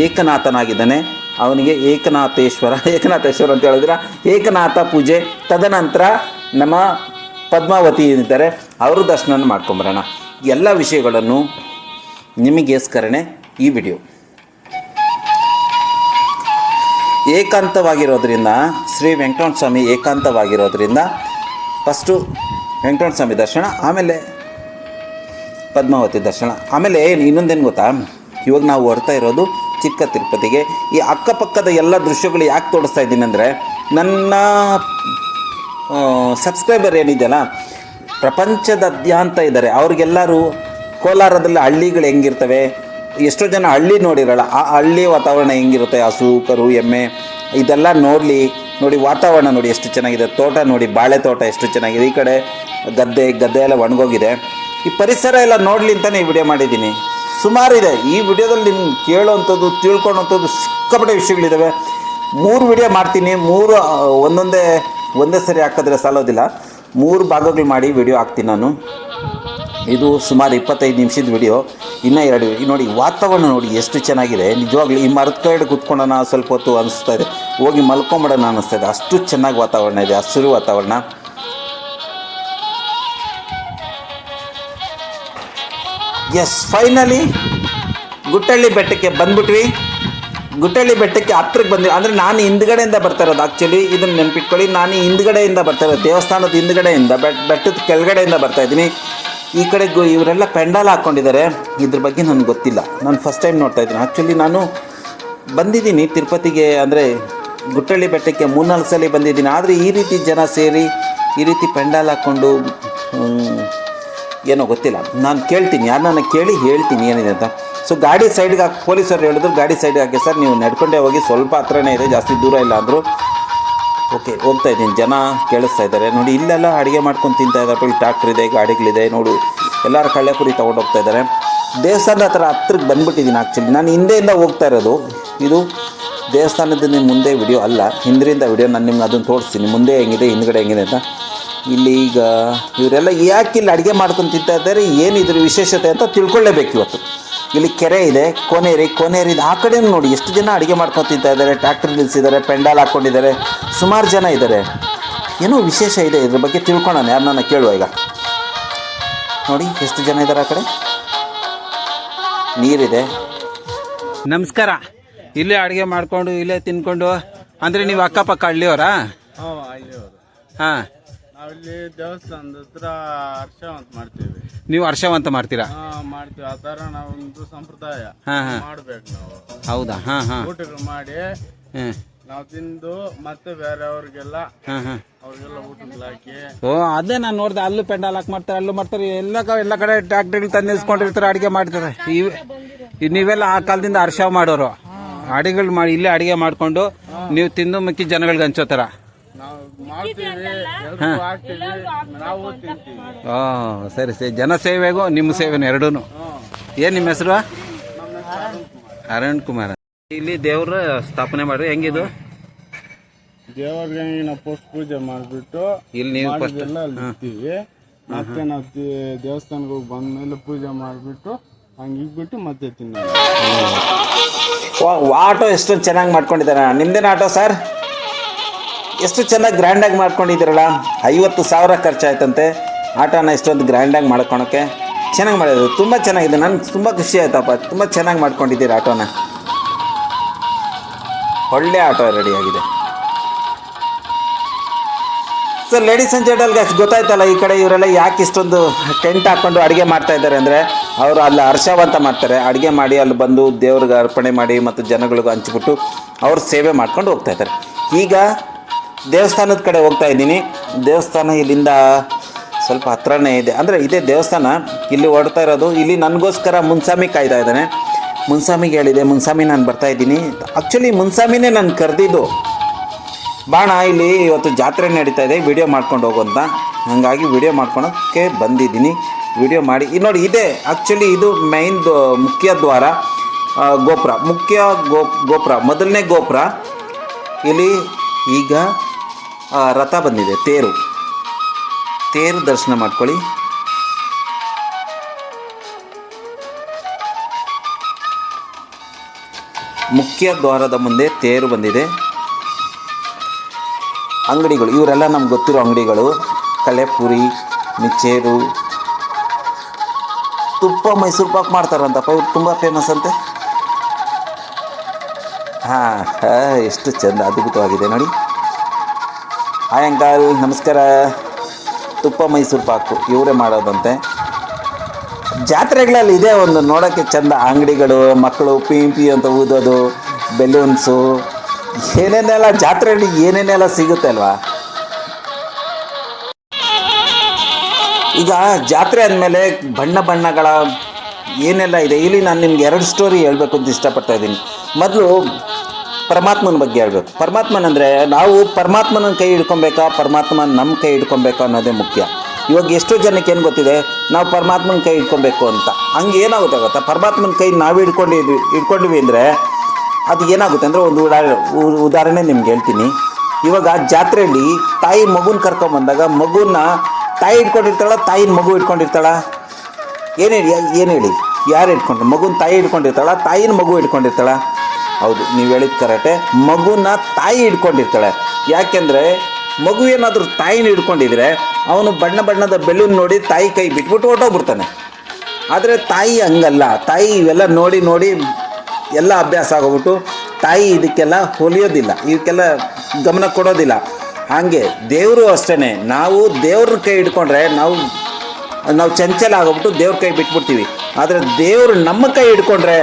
ಏಕನಾಥನಾಗಿದ್ದಾನೆ. ಅವನಿಗೆ ಏಕನಾಥೇಶ್ವರ ಅಂತ ಹೇಳಿದ್ರೆ ಏಕನಾಥ ಪೂಜೆ. ತದನಂತರ ನಮ್ಮ ಪದ್ಮಾವತಿ ಇದ್ದಾರೆ, ಅವರು ದರ್ಶನ ಮಾಡ್ಕೊಂಬರೋಣ. ಎಲ್ಲ ವಿಷಯಗಳನ್ನು ನಿಮಗೋಸ್ಕರನೇ ಈ ವಿಡಿಯೋ. ಏಕಾಂತವಾಗಿರೋದ್ರಿಂದ ಶ್ರೀ ವೆಂಕಟರಮಣ ಸ್ವಾಮಿ ಏಕಾಂತವಾಗಿರೋದ್ರಿಂದ ಫಸ್ಟು ವೆಂಕಟರಮಣ ಸ್ವಾಮಿ ದರ್ಶನ, ಆಮೇಲೆ ಪದ್ಮಾವತಿ ದರ್ಶನ. ಆಮೇಲೆ ಇನ್ನೊಂದೇನು ಗೊತ್ತಾ, ಇವಾಗ ನಾವು ಹೊರ್ತಾ ಇರೋದು ಚಿಕ್ಕ ತಿರುಪತಿಗೆ. ಈ ಅಕ್ಕಪಕ್ಕದ ಎಲ್ಲ ದೃಶ್ಯಗಳು ಯಾಕೆ ತೋರಿಸ್ತಾ ಇದ್ದೀನಿ ಅಂದರೆ, ನನ್ನ ಸಬ್ಸ್ಕ್ರೈಬರ್ ಏನಿದೆಯಲ್ಲ ಪ್ರಪಂಚದಾದ್ಯಂತ ಇದ್ದಾರೆ. ಅವ್ರಿಗೆಲ್ಲರೂ ಕೋಲಾರದಲ್ಲಿ ಹಳ್ಳಿಗಳು ಹೆಂಗಿರ್ತವೆ, ಎಷ್ಟೋ ಜನ ಹಳ್ಳಿ ನೋಡಿರಲ್ಲ, ಆ ಹಳ್ಳಿ ವಾತಾವರಣ ಹೆಂಗಿರುತ್ತೆ, ಹಸು ಕರು ಎಮ್ಮೆ ಇದೆಲ್ಲ ನೋಡಿ ವಾತಾವರಣ ನೋಡಿ ಎಷ್ಟು ಚೆನ್ನಾಗಿದೆ. ತೋಟ ನೋಡಿ, ಬಾಳೆ ತೋಟ ಎಷ್ಟು ಚೆನ್ನಾಗಿದೆ. ಈ ಕಡೆ ಗದ್ದೆ ಎಲ್ಲ ಒಣಗೋಗಿದೆ. ಈ ಪರಿಸರ ಎಲ್ಲ ನೋಡಲಿ ಅಂತಲೇ ಈ ವಿಡಿಯೋ ಮಾಡಿದ್ದೀನಿ. ಸುಮಾರಿದೆ ಈ ವಿಡಿಯೋದಲ್ಲಿ ನಿಮ್ಗೆ ಕೇಳೋವಂಥದ್ದು, ತಿಳ್ಕೊಳ್ಳೋವಂಥದ್ದು ಸಿಕ್ಕಾಪಟ್ಟೆ ವಿಷಯಗಳಿದ್ದಾವೆ. 3 ವಿಡಿಯೋ ಮಾಡ್ತೀನಿ. ಒಂದೇ ಸರಿ ಹಾಕಿದ್ರೆ ಸಾಲೋದಿಲ್ಲ, 3 ಭಾಗಗಳು ಮಾಡಿ ವಿಡಿಯೋ ಹಾಕ್ತೀನಿ ನಾನು. ಇದು ಸುಮಾರು 25 ನಿಮಿಷದ ವಿಡಿಯೋ. ಇನ್ನೂ 2 ನೋಡಿ ವಾತಾವರಣ ನೋಡಿ ಎಷ್ಟು ಚೆನ್ನಾಗಿದೆ. ನಿಜವಾಗ್ಲೂ ಈ ಮರದ ಕಡೆ ಕೂತ್ಕೊಳ್ಳೋಣ ಸ್ವಲ್ಪ ಹೊತ್ತು ಅನಿಸ್ತಾ ಇದೆ, ಹೋಗಿ ಮಲ್ಕೊಂಬಿಡೋಣ ಅನ್ನಿಸ್ತಾ ಇದೆ. ಅಷ್ಟು ಚೆನ್ನಾಗಿ ವಾತಾವರಣ ಇದೆ, ಹಸಿರು ವಾತಾವರಣ. ಫೈನಲಿ ಗುಟ್ಟಳ್ಳಿ ಬೆಟ್ಟಕ್ಕೆ ಬಂದ್ಬಿಟ್ವಿ. ಗುಟ್ಟಳ್ಳಿ ಬೆಟ್ಟಕ್ಕೆ ಹತ್ರಕ್ಕೆ ಬಂದ್ವಿ. ಅಂದರೆ ನಾನು ಹಿಂದ್ಗಡೆಯಿಂದ ಬರ್ತಾ ಇರೋದು. ಆ್ಯಕ್ಚುಲಿ ಇದನ್ನು ನೆನ್ಪಿಟ್ಕೊಳ್ಳಿ, ನಾನು ಹಿಂದ್ಗಡೆಯಿಂದ ಬರ್ತಾ ಇರೋದು, ದೇವಸ್ಥಾನದ ಹಿಂದ್ಗಡೆಯಿಂದ, ಬೆಟ್ಟದ ಕೆಳಗಡೆಯಿಂದ ಬರ್ತಾಯಿದ್ದೀನಿ. ಈ ಕಡೆ ಇವರೆಲ್ಲ ಪೆಂಡಾಲ್ ಹಾಕ್ಕೊಂಡಿದ್ದಾರೆ. ಇದ್ರ ಬಗ್ಗೆ ನನಗೆ ಗೊತ್ತಿಲ್ಲ, ನಾನು ಫಸ್ಟ್ ಟೈಮ್ ನೋಡ್ತಾ ಇದ್ದೀನಿ. ಆ್ಯಕ್ಚುಲಿ ನಾನು ಬಂದಿದ್ದೀನಿ ತಿರುಪತಿಗೆ, ಅಂದರೆ ಗುಟ್ಟಳ್ಳಿ ಬೆಟ್ಟಕ್ಕೆ 3-4 ಸಲ ಬಂದಿದ್ದೀನಿ. ಆದರೆ ಈ ರೀತಿ ಜನ ಸೇರಿ ಈ ರೀತಿ ಪೆಂಡಾಲ್ ಹಾಕ್ಕೊಂಡು ಏನೋ ಗೊತ್ತಿಲ್ಲ. ನಾನು ಕೇಳ್ತೀನಿ, ಯಾರನ್ನ ಕೇಳಿ ಹೇಳ್ತೀನಿ ಏನಿದೆ ಅಂತ. ಸೊ ಗಾಡಿ ಸೈಡ್ಗೆ ಹಾಕಿ ಪೊಲೀಸರು ಹೇಳಿದ್ರು, ಗಾಡಿ ಸೈಡ್ಗೆ ಹಾಕಿ ಸರ್, ನೀವು ನಡ್ಕೊಂಡೇ ಹೋಗಿ, ಸ್ವಲ್ಪ ಹತ್ರನೇ ಇದೆ, ಜಾಸ್ತಿ ದೂರ ಇಲ್ಲ ಅಂದರು. ಓಕೆ, ಹೋಗ್ತಾ ಇದ್ದೀನಿ. ಜನ ಕೇಳಿಸ್ತಾ ಇದ್ದಾರೆ ನೋಡಿ, ಇಲ್ಲೆಲ್ಲ ಅಡುಗೆ ಮಾಡ್ಕೊಂಡು ತಿಂತಾ ಇದ್ದಾರೆ. ಇಲ್ಲಿ ಟ್ರ್ಯಾಕ್ಟರ್ ಇದೆ, ಗಾಡಿಗಳಿದೆ ನೋಡು, ಎಲ್ಲರೂ ಕಳ್ಳೆಪುರಿ ತೊಗೊಂಡು ಹೋಗ್ತಾ ಇದ್ದಾರೆ. ದೇವಸ್ಥಾನದ ಹತ್ರಕ್ಕೆ ಬಂದುಬಿಟ್ಟಿದ್ದೀನಿ. ಆ್ಯಕ್ಚುಲಿ ನಾನು ಹಿಂದೆಯಿಂದ ಹೋಗ್ತಾ ಇರೋದು. ಇದು ದೇವಸ್ಥಾನದ ಮುಂದೆ ವಿಡಿಯೋ ಅಲ್ಲ, ಹಿಂದ್ರಿಂದ ವಿಡಿಯೋ. ನಾನು ನಿಮ್ಗೆ ಅದನ್ನು ತೋರಿಸ್ತೀನಿ, ಮುಂದೆ ಹೆಂಗಿದೆ ಹಿಂದ್ಗಡೆ ಹೆಂಗಿದೆ ಅಂತ. ಇಲ್ಲಿ ಈಗ ಇವರೆಲ್ಲ ಯಾಕೆ ಇಲ್ಲಿ ಅಡುಗೆ ಮಾಡ್ಕೊಂಡು ತಿಂತಾ ಇದ್ದಾರೆ, ಏನು ಇದ್ರ ವಿಶೇಷತೆ ಅಂತ ತಿಳ್ಕೊಳ್ಳೇಬೇಕು ಇವತ್ತು. ಇಲ್ಲಿ ಕೆರೆ ಇದೆ, ಕೋನೇರಿ ಇದೆ. ಆ ಕಡೆ ನೋಡಿ ಎಷ್ಟು ಜನ ಅಡುಗೆ ಮಾಡ್ಕೊಂಡು ತಿಂತಾ ಇದ್ದಾರೆ, ಟ್ರ್ಯಾಕ್ಟರ್ ನಿಲ್ಲಿಸಿದ್ದಾರೆ, ಪೆಂಡಾಲ್ ಹಾಕ್ಕೊಂಡಿದ್ದಾರೆ, ಸುಮಾರು ಜನ ಇದ್ದಾರೆ. ಏನೋ ವಿಶೇಷ ಇದೆ, ಇದ್ರ ಬಗ್ಗೆ ತಿಳ್ಕೊಳ್ಳೋಣ. ಯಾರನ್ನ ಕೇಳುವ ಈಗ. ನೋಡಿ ಎಷ್ಟು ಜನ ಇದ್ದಾರೆ. ಆ ಕಡೆ ನೀರಿದೆ. ನಮಸ್ಕಾರ. ಇಲ್ಲೇ ಅಡುಗೆ ಮಾಡ್ಕೊಂಡು ಇಲ್ಲೇ ತಿನ್ಕೊಂಡು, ಅಂದರೆ ನೀವು ಅಕ್ಕಪಕ್ಕ ಹಳ್ಳಿಯವರಾ? ಹಾಂ. ನಾವಿಲ್ಲಿ ದೇವಸ್ಥಾನದ ಹತ್ರ ಹರ್ಷವಂತ ಮಾಡ್ತೀವಿ. ನೀವು ಹರ್ಷವಂತ ಮಾಡ್ತೀರಾ? ಮಾಡ್ತೀವಿ. ಆ ಥರ ನಾವೊಂದು ಸಂಪ್ರದಾಯ ಮಾಡ್ಬೇಕು ನಾವು. ಹೌದಾ? ಹಾಂ ಹಾಂ. ಊಟಗಳು ಮಾಡಿ ನಾವು ತಿಂದು ಮತ್ತೆ ಬೇರೆಯವ್ರಿಗೆಲ್ಲ ಅವ್ರಿಗೆಲ್ಲ ಊಟಗಳು ಹಾಕಿ. ಓ ಅದೇ ನಾನು ನೋಡಿದೆ, ಅಲ್ಲೂ ಪೆಂಡಾಲ್ ಹಾಕಿ ಮಾಡ್ತಾರೆ, ಅಲ್ಲೂ ಮಾಡ್ತಾರೆ. ಎಲ್ಲ ಕಡೆ ಟ್ರ್ಯಾಕ್ಟರ್ಗಳು ತಂದು ನಿಲ್ಸ್ಕೊಂಡಿರ್ತಾರೆ, ಅಡುಗೆ ಮಾಡ್ತಾರೆ. ನೀವೆಲ್ಲ ಆ ಕಾಲದಿಂದ ಹರ್ಷ ಮಾಡೋರು. ಅಡುಗೆಗಳು ಮಾಡಿ ಇಲ್ಲೇ ಅಡುಗೆ ಮಾಡ್ಕೊಂಡು ನೀವು ತಿಂದು ಮಿಕ್ಕಿ ಜನಗಳಿಗೆ ಹಂಚೋತಾರ. ನಾವು ಮಾಡ್ತೀವಿ, ಹಾಕ್ತೀವಿ, ನಾವು ತಿಂತೀವಿ. ಓ ಸರಿ ಸರಿ. ಜನ ಸೇವೆಗೂ ನಿಮ್ಮ ಸೇವೆನೂ ಎರಡೂ. ಏನು ನಿಮ್ಮ ಹೆಸರು? ಅರುಣ್ ಕುಮಾರ್. ಇಲ್ಲಿ ದೇವ್ರ ಸ್ಥಾಪನೆ ಮಾಡಿ ಹೆಂಗಿದು? ದೇವ್ರಿಗೆ ನಾವು ಫಸ್ಟ್ ಪೂಜೆ ಮಾಡಿಬಿಟ್ಟು ಇಲ್ಲಿ ನೀವು ಇರ್ತೀವಿ. ಮತ್ತೆ ನಾವು ದೇವಸ್ಥಾನಕ್ಕೆ ಹೋಗಿ ಬಂದ್ಮೇಲೆ ಪೂಜೆ ಮಾಡಿಬಿಟ್ಟು ಹಂಗೆ ಇಟ್ಬಿಟ್ಟು ಮತ್ತೆ ತಿನ್ನೋದು. ಆಟೋ ಎಷ್ಟೊಂದು ಚೆನ್ನಾಗಿ ಮಾಡ್ಕೊಂಡಿದ್ದಾರೆ. ನಿಮ್ದೇನು ಆಟೋ ಸರ್? ಎಷ್ಟು ಚೆನ್ನಾಗಿ ಗ್ರ್ಯಾಂಡಾಗಿ ಮಾಡ್ಕೊಂಡಿದ್ದೀರಲ್ಲ. 50,000 ಖರ್ಚಾಯ್ತಂತೆ ಆಟೋನ ಇಷ್ಟೊಂದು ಗ್ರ್ಯಾಂಡಾಗಿ ಮಾಡ್ಕೊಳಕ್ಕೆ. ಚೆನ್ನಾಗಿ ಮಾಡಿದ್ರು, ತುಂಬ ಚೆನ್ನಾಗಿದೆ. ನನಗೆ ತುಂಬ ಖುಷಿ ಆಯ್ತಪ್ಪ. ತುಂಬ ಚೆನ್ನಾಗಿ ಮಾಡ್ಕೊಂಡಿದ್ದೀರಿ ಆಟೋನ. ಒಳ್ಳೆ ಆಟೋ ರೆಡಿಯಾಗಿದೆ. Sir ladies and gentle guys, ಗೊತ್ತಾಯ್ತಲ್ಲ ಈ ಕಡೆ ಇವರೆಲ್ಲ ಯಾಕೆ ಇಷ್ಟೊಂದು ಟೆಂಟ್ ಹಾಕ್ಕೊಂಡು ಅಡುಗೆ ಮಾಡ್ತಾ ಇದ್ದಾರೆ ಅಂದರೆ, ಅವರು ಅಲ್ಲಿ ಹರ್ಷವಂತ ಮಾಡ್ತಾರೆ. ಅಡುಗೆ ಮಾಡಿ ಅಲ್ಲಿ ಬಂದು ದೇವ್ರಿಗೆ ಅರ್ಪಣೆ ಮಾಡಿ ಮತ್ತು ಜನಗಳಿಗೂ ಹಂಚ್ಬಿಟ್ಟು ಅವ್ರು ಸೇವೆ ಮಾಡ್ಕೊಂಡು ಹೋಗ್ತಾ ಇದ್ದಾರೆ. ಈಗ ದೇವಸ್ಥಾನದ ಕಡೆ ಹೋಗ್ತಾ ಇದ್ದೀನಿ. ದೇವಸ್ಥಾನ ಇಲ್ಲಿಂದ ಸ್ವಲ್ಪ ಹತ್ರನೇ ಇದೆ, ಅಂದರೆ ಇದೇ ದೇವಸ್ಥಾನ. ಇಲ್ಲಿ ಹೊಡ್ತಾ ಇರೋದು. ಇಲ್ಲಿ ನನಗೋಸ್ಕರ ಮುನ್ಸಾಮಿ ಕಾಯ್ತಾ ಇದ್ದಾನೆ. ಮುನ್ಸಾಮಿಗೆ ಹೇಳಿದೆ, ಮುನ್ಸಾಮಿ ನಾನು ಬರ್ತಾ ಇದ್ದೀನಿ. ಆ್ಯಕ್ಚುಲಿ ಮುನ್ಸಾಮಿನೇ ನಾನು ಕರೆದಿದ್ದು. ಬಾಣ ಇಲ್ಲಿ ಇವತ್ತು ಜಾತ್ರೆ ನಡೀತಾ ಇದೆ, ವಿಡಿಯೋ ಮಾಡ್ಕೊಂಡು ಹೋಗುವಂತ. ಹಾಗಾಗಿ ವಿಡಿಯೋ ಮಾಡ್ಕೊಳೋಕ್ಕೆ ಬಂದಿದ್ದೀನಿ. ವಿಡಿಯೋ ಮಾಡಿ ನೋಡಿ, ಇದೆ ಆ್ಯಕ್ಚುಲಿ ಇದು ಮೈನ್ ಮುಖ್ಯ ದ್ವಾರ, ಗೋಪುರ, ಗೋಪುರ, ಮೊದಲನೇ ಗೋಪುರ. ಇಲ್ಲಿ ಈಗ ರಥ ಬಂದಿದೆ, ತೇರು ದರ್ಶನ ಮಾಡ್ಕೊಳ್ಳಿ. ಮುಖ್ಯ ದ್ವಾರದ ಮುಂದೆ ತೇರು ಬಂದಿದೆ. ಅಂಗಡಿಗಳು ಇವರೆಲ್ಲ ನಮ್ಗೆ ಗೊತ್ತಿರೋ ಅಂಗಡಿಗಳು. ಕಲೆಪುರಿ, ಮಿಚ್ಚೇರು, ತುಪ್ಪ ಮೈಸೂರು ಪಾಕ್ ಮಾಡ್ತಾರಂತಪ್ಪ, ಇವ್ರು ತುಂಬ ಫೇಮಸ್ ಅಂತೆ. ಹಾಂ ಎಷ್ಟು ಚೆಂದ, ಅದ್ಭುತವಾಗಿದೆ ನೋಡಿ. ಹಾಯ್ ಅಂಕಲ್, ನಮಸ್ಕಾರ. ತುಪ್ಪ ಮೈಸೂರು ಪಾಕು ಇವರೇ ಮಾಡೋದಂತೆ. ಜಾತ್ರೆಗಳಲ್ಲಿ ಇದೇ ಒಂದು ನೋಡೋಕ್ಕೆ ಚೆಂದ. ಅಂಗಡಿಗಳು, ಮಕ್ಕಳು ಪಿ ಅಂತ ಊದೋದು, ಬೆಲೂನ್ಸು, ಏನೇನೆಲ್ಲ ಜಾತ್ರೆಯಲ್ಲಿ ಏನೇನೆಲ್ಲ ಸಿಗುತ್ತೆ ಅಲ್ವಾ. ಈಗ ಜಾತ್ರೆ ಅಂದಮೇಲೆ ಬಣ್ಣಗಳ ಏನೆಲ್ಲ ಇದೆ. ಇಲ್ಲಿ ನಾನು ನಿಮ್ಗೆ 2 ಸ್ಟೋರಿ ಹೇಳಬೇಕು ಅಂತ ಇಷ್ಟಪಡ್ತಾ ಇದ್ದೀನಿ. ಮೊದಲು ಪರಮಾತ್ಮನ ಬಗ್ಗೆ ಹೇಳ್ಬೇಕು. ಪರಮಾತ್ಮನಂದರೆ ನಾವು ಪರಮಾತ್ಮನ ಕೈ ಹಿಡ್ಕೊಬೇಕಾ, ಪರಮಾತ್ಮ ನಮ್ಮ ಕೈ ಹಿಡ್ಕೊಬೇಕಾ ಅನ್ನೋದೇ ಮುಖ್ಯ. ಇವಾಗ ಎಷ್ಟೋ ಜನಕ್ಕೆ ಏನು ಗೊತ್ತಿದೆ, ನಾವು ಪರಮಾತ್ಮನ ಕೈ ಹಿಡ್ಕೊಬೇಕು ಅಂತ. ಹಂಗೆ ಏನಾಗುತ್ತೆ ಗೊತ್ತಾ, ಪರಮಾತ್ಮನ ಕೈ ನಾವು ಹಿಡ್ಕೊಂಡ್ವಿ ಅಂದರೆ ಅದು ಏನಾಗುತ್ತೆ ಅಂದರೆ, ಒಂದು ಉದಾಹರಣೆ ನಿಮ್ಗೆ ಹೇಳ್ತೀನಿ. ಇವಾಗ ಜಾತ್ರೆಯಲ್ಲಿ ತಾಯಿ ಮಗುನ ಕರ್ಕೊಂಬಂದಾಗ ಮಗುನ ತಾಯಿ ಹಿಡ್ಕೊಂಡಿರ್ತಾಳ, ತಾಯಿನ ಮಗು ಹಿಡ್ಕೊಂಡಿರ್ತಾಳ? ಏನು ಹೇಳಿ, ಯಾರು ಹಿಡ್ಕೊಂಡ್ರು? ಮಗುನ ತಾಯಿ ಹಿಡ್ಕೊಂಡಿರ್ತಾಳ, ತಾಯಿನ ಮಗು ಹಿಡ್ಕೊಂಡಿರ್ತಾಳ? ಹೌದು, ನೀವು ಹೇಳಿದ ಕರೆಕ್ಟೆ. ಮಗುನ ತಾಯಿ ಹಿಡ್ಕೊಂಡಿರ್ತಾಳೆ. ಯಾಕೆಂದರೆ ಮಗು ಏನಾದರೂ ತಾಯಿನ ಹಿಡ್ಕೊಂಡಿದ್ರೆ ಅವನು ಬಣ್ಣದ ಬೆಲೂನ್ ನೋಡಿ ತಾಯಿ ಕೈ ಬಿಟ್ಬಿಟ್ಟು ಹೊರಟೋಗ್ಬಿಡ್ತಾನೆ. ಆದರೆ ತಾಯಿ ಹಂಗಲ್ಲ. ತಾಯಿ ಇವೆಲ್ಲ ನೋಡಿ ಎಲ್ಲ ಅಭ್ಯಾಸ ಆಗೋಗ್ಬಿಟ್ಟು ತಾಯಿ ಇದಕ್ಕೆಲ್ಲ ಹೊಲಿಯೋದಿಲ್ಲ, ಇವಕ್ಕೆಲ್ಲ ಗಮನ ಕೊಡೋದಿಲ್ಲ. ಹಾಗೆ ದೇವರು ಅಷ್ಟೇ. ನಾವು ದೇವ್ರ ಕೈ ಹಿಡ್ಕೊಂಡ್ರೆ ನಾವು ಚಂಚಲ ಆಗೋಗ್ಬಿಟ್ಟು ದೇವ್ರ ಕೈ ಬಿಟ್ಬಿಡ್ತೀವಿ. ಆದರೆ ದೇವರು ನಮ್ಮ ಕೈ ಹಿಡ್ಕೊಂಡ್ರೆ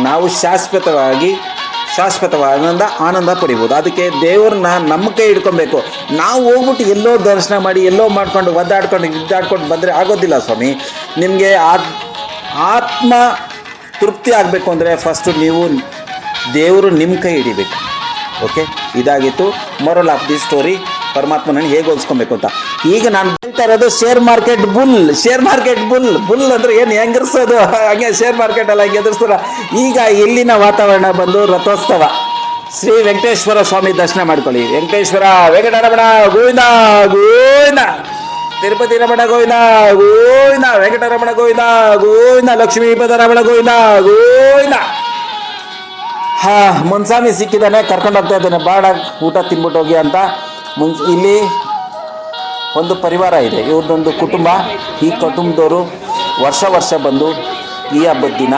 ನಾವು ಶಾಶ್ವತವಾಗಿ ಆನಂದ ಪಡಿಬೋದು. ಅದಕ್ಕೆ ದೇವ್ರನ್ನ ನಮ್ಮ ಕೈ ಹಿಡ್ಕೊಬೇಕು. ನಾವು ಹೋಗ್ಬಿಟ್ಟು ಎಲ್ಲೋ ದರ್ಶನ ಮಾಡಿ ಎಲ್ಲೋ ಮಾಡ್ಕೊಂಡು ಇದ್ದಾಡ್ಕೊಂಡು ಬಂದರೆ ಆಗೋದಿಲ್ಲ ಸ್ವಾಮಿ. ನಿಮಗೆ ಆತ್ಮ ತೃಪ್ತಿ ಆಗಬೇಕು ಅಂದರೆ ಫಸ್ಟು ನೀವು ದೇವರು ನಿಮ್ಮ ಕೈ ಹಿಡಿಬೇಕು. ಓಕೆ, ಇದಾಗಿತ್ತು ಮೊರಲ್ ಆಫ್ ದಿ ಸ್ಟೋರಿ. ಪರಮಾತ್ಮನನ್ನು ಹೇಗೆ ಹೋಲಿಸ್ಕೊಬೇಕು ಅಂತ. ಈಗ ನಾನು ಹೇಳ್ತಾ ಇರೋದು ಶೇರ್ ಮಾರ್ಕೆಟ್ ಬುಲ್ ಅಂದರೆ ಏನು ಹೆಂಗರ್ಸೋದು, ಹಂಗೆ ಶೇರ್ ಮಾರ್ಕೆಟ್ ಎಲ್ಲ ಹೆಂಗೆ ಎದುರಿಸ್ತಾರ. ಈಗ ಇಲ್ಲಿನ ವಾತಾವರಣ ಬಂದು ರಥೋತ್ಸವ ಶ್ರೀ ವೆಂಕಟೇಶ್ವರ ಸ್ವಾಮಿ ದರ್ಶನ ಮಾಡ್ಕೊಳ್ಳಿ. ವೆಂಕಟೇಶ್ವರ ವೆಂಕಟರಮಣ ಗೋವಿಂದ ಗೋವಿಂದ, ತಿರುಪತಿ ರಮಣ ಗೋವಿಂದ ಗೋವಿಂದ, ವೆಂಕಟರಮಣ ಗೋವಿಂದ ಗೋವಿಂದ, ಲಕ್ಷ್ಮೀಪದ ರಮಣ ಗೋವಿಂದ ಗೋವಿಂದ. ಮುನ್ಸ್ವಾಮಿ ಸಿಕ್ಕಿದ್ದಾನೆ, ಕರ್ಕೊಂಡು ಹೋಗ್ತಾ ಇದ್ದಾನೆ, ಬಾಡ ಊಟ ತಿನ್ಬಿಟ್ಟು ಹೋಗಿ ಅಂತ. ಇಲ್ಲಿ ಒಂದು ಪರಿವಾರ ಇದೆ, ಇವ್ರದ್ದೊಂದು ಕುಟುಂಬ. ಈ ಕುಟುಂಬದವರು ವರ್ಷ ಬಂದು ಈ ಹಬ್ಬದ ದಿನ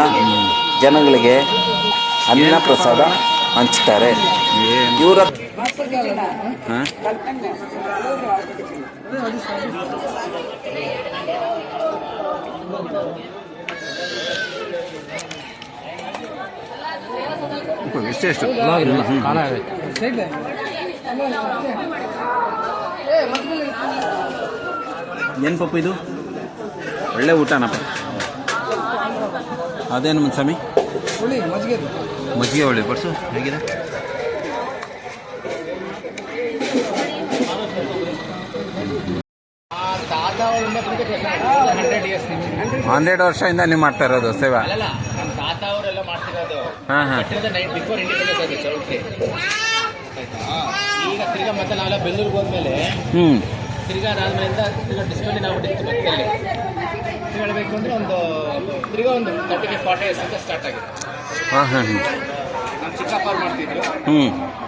ಜನಗಳಿಗೆ ಅನ್ನ ಪ್ರಸಾದ ಹಂಚ್ತಾರೆ. ಇವರ ಎಷ್ಟು ಏನು ಪಪ್ಪು ಇದು? ಒಳ್ಳೆ ಊಟನಪ್ಪ. ಅದೇನು ಮುನ್ಸ್ವಾಮಿ? ಮಜ್ಜಿಗೆ ಒಳ್ಳೆ ಪರ್ಸು ಹೇಗಿದೆ? ಹಂಡ್ರೆಡ್ ವರ್ಷದಿಂದ ನೀವು ಮಾಡ್ತಾ ಇರೋದು ಸೇವಾ? ಹಾಂ ಹಾಂ. ಈಗ ತಿರ್ಗಾ ಮತ್ತೆ ನಾವೆಲ್ಲ ಬೆಂಗಳೂರಿಗೆ ಹೋದ್ಮೇಲೆ ತಿರ್ಗಾ ಅದಾದ್ಮೇಲಿಂದ ತಿರ್ಗಾ ಡಿಸ್ಕಂಟಿನ್ಯೂ ಆಗ್ಬಿಟ್ಟಿತ್ತು ಮತ್ತೆ ಹೇಳಬೇಕು ಅಂದರೆ ತಿರ್ಗಾ ಒಂದು 35-40 ಇಯರ್ಸ್ ಅಂತ ಸ್ಟಾರ್ಟ್ ಆಗಿದೆ. ಹಾಂ ಹಾಂ. ನಮ್ಮ ಚಿಕ್ಕಪ್ಪ ಅವ್ರು ಮಾಡ್ತಿದ್ರು,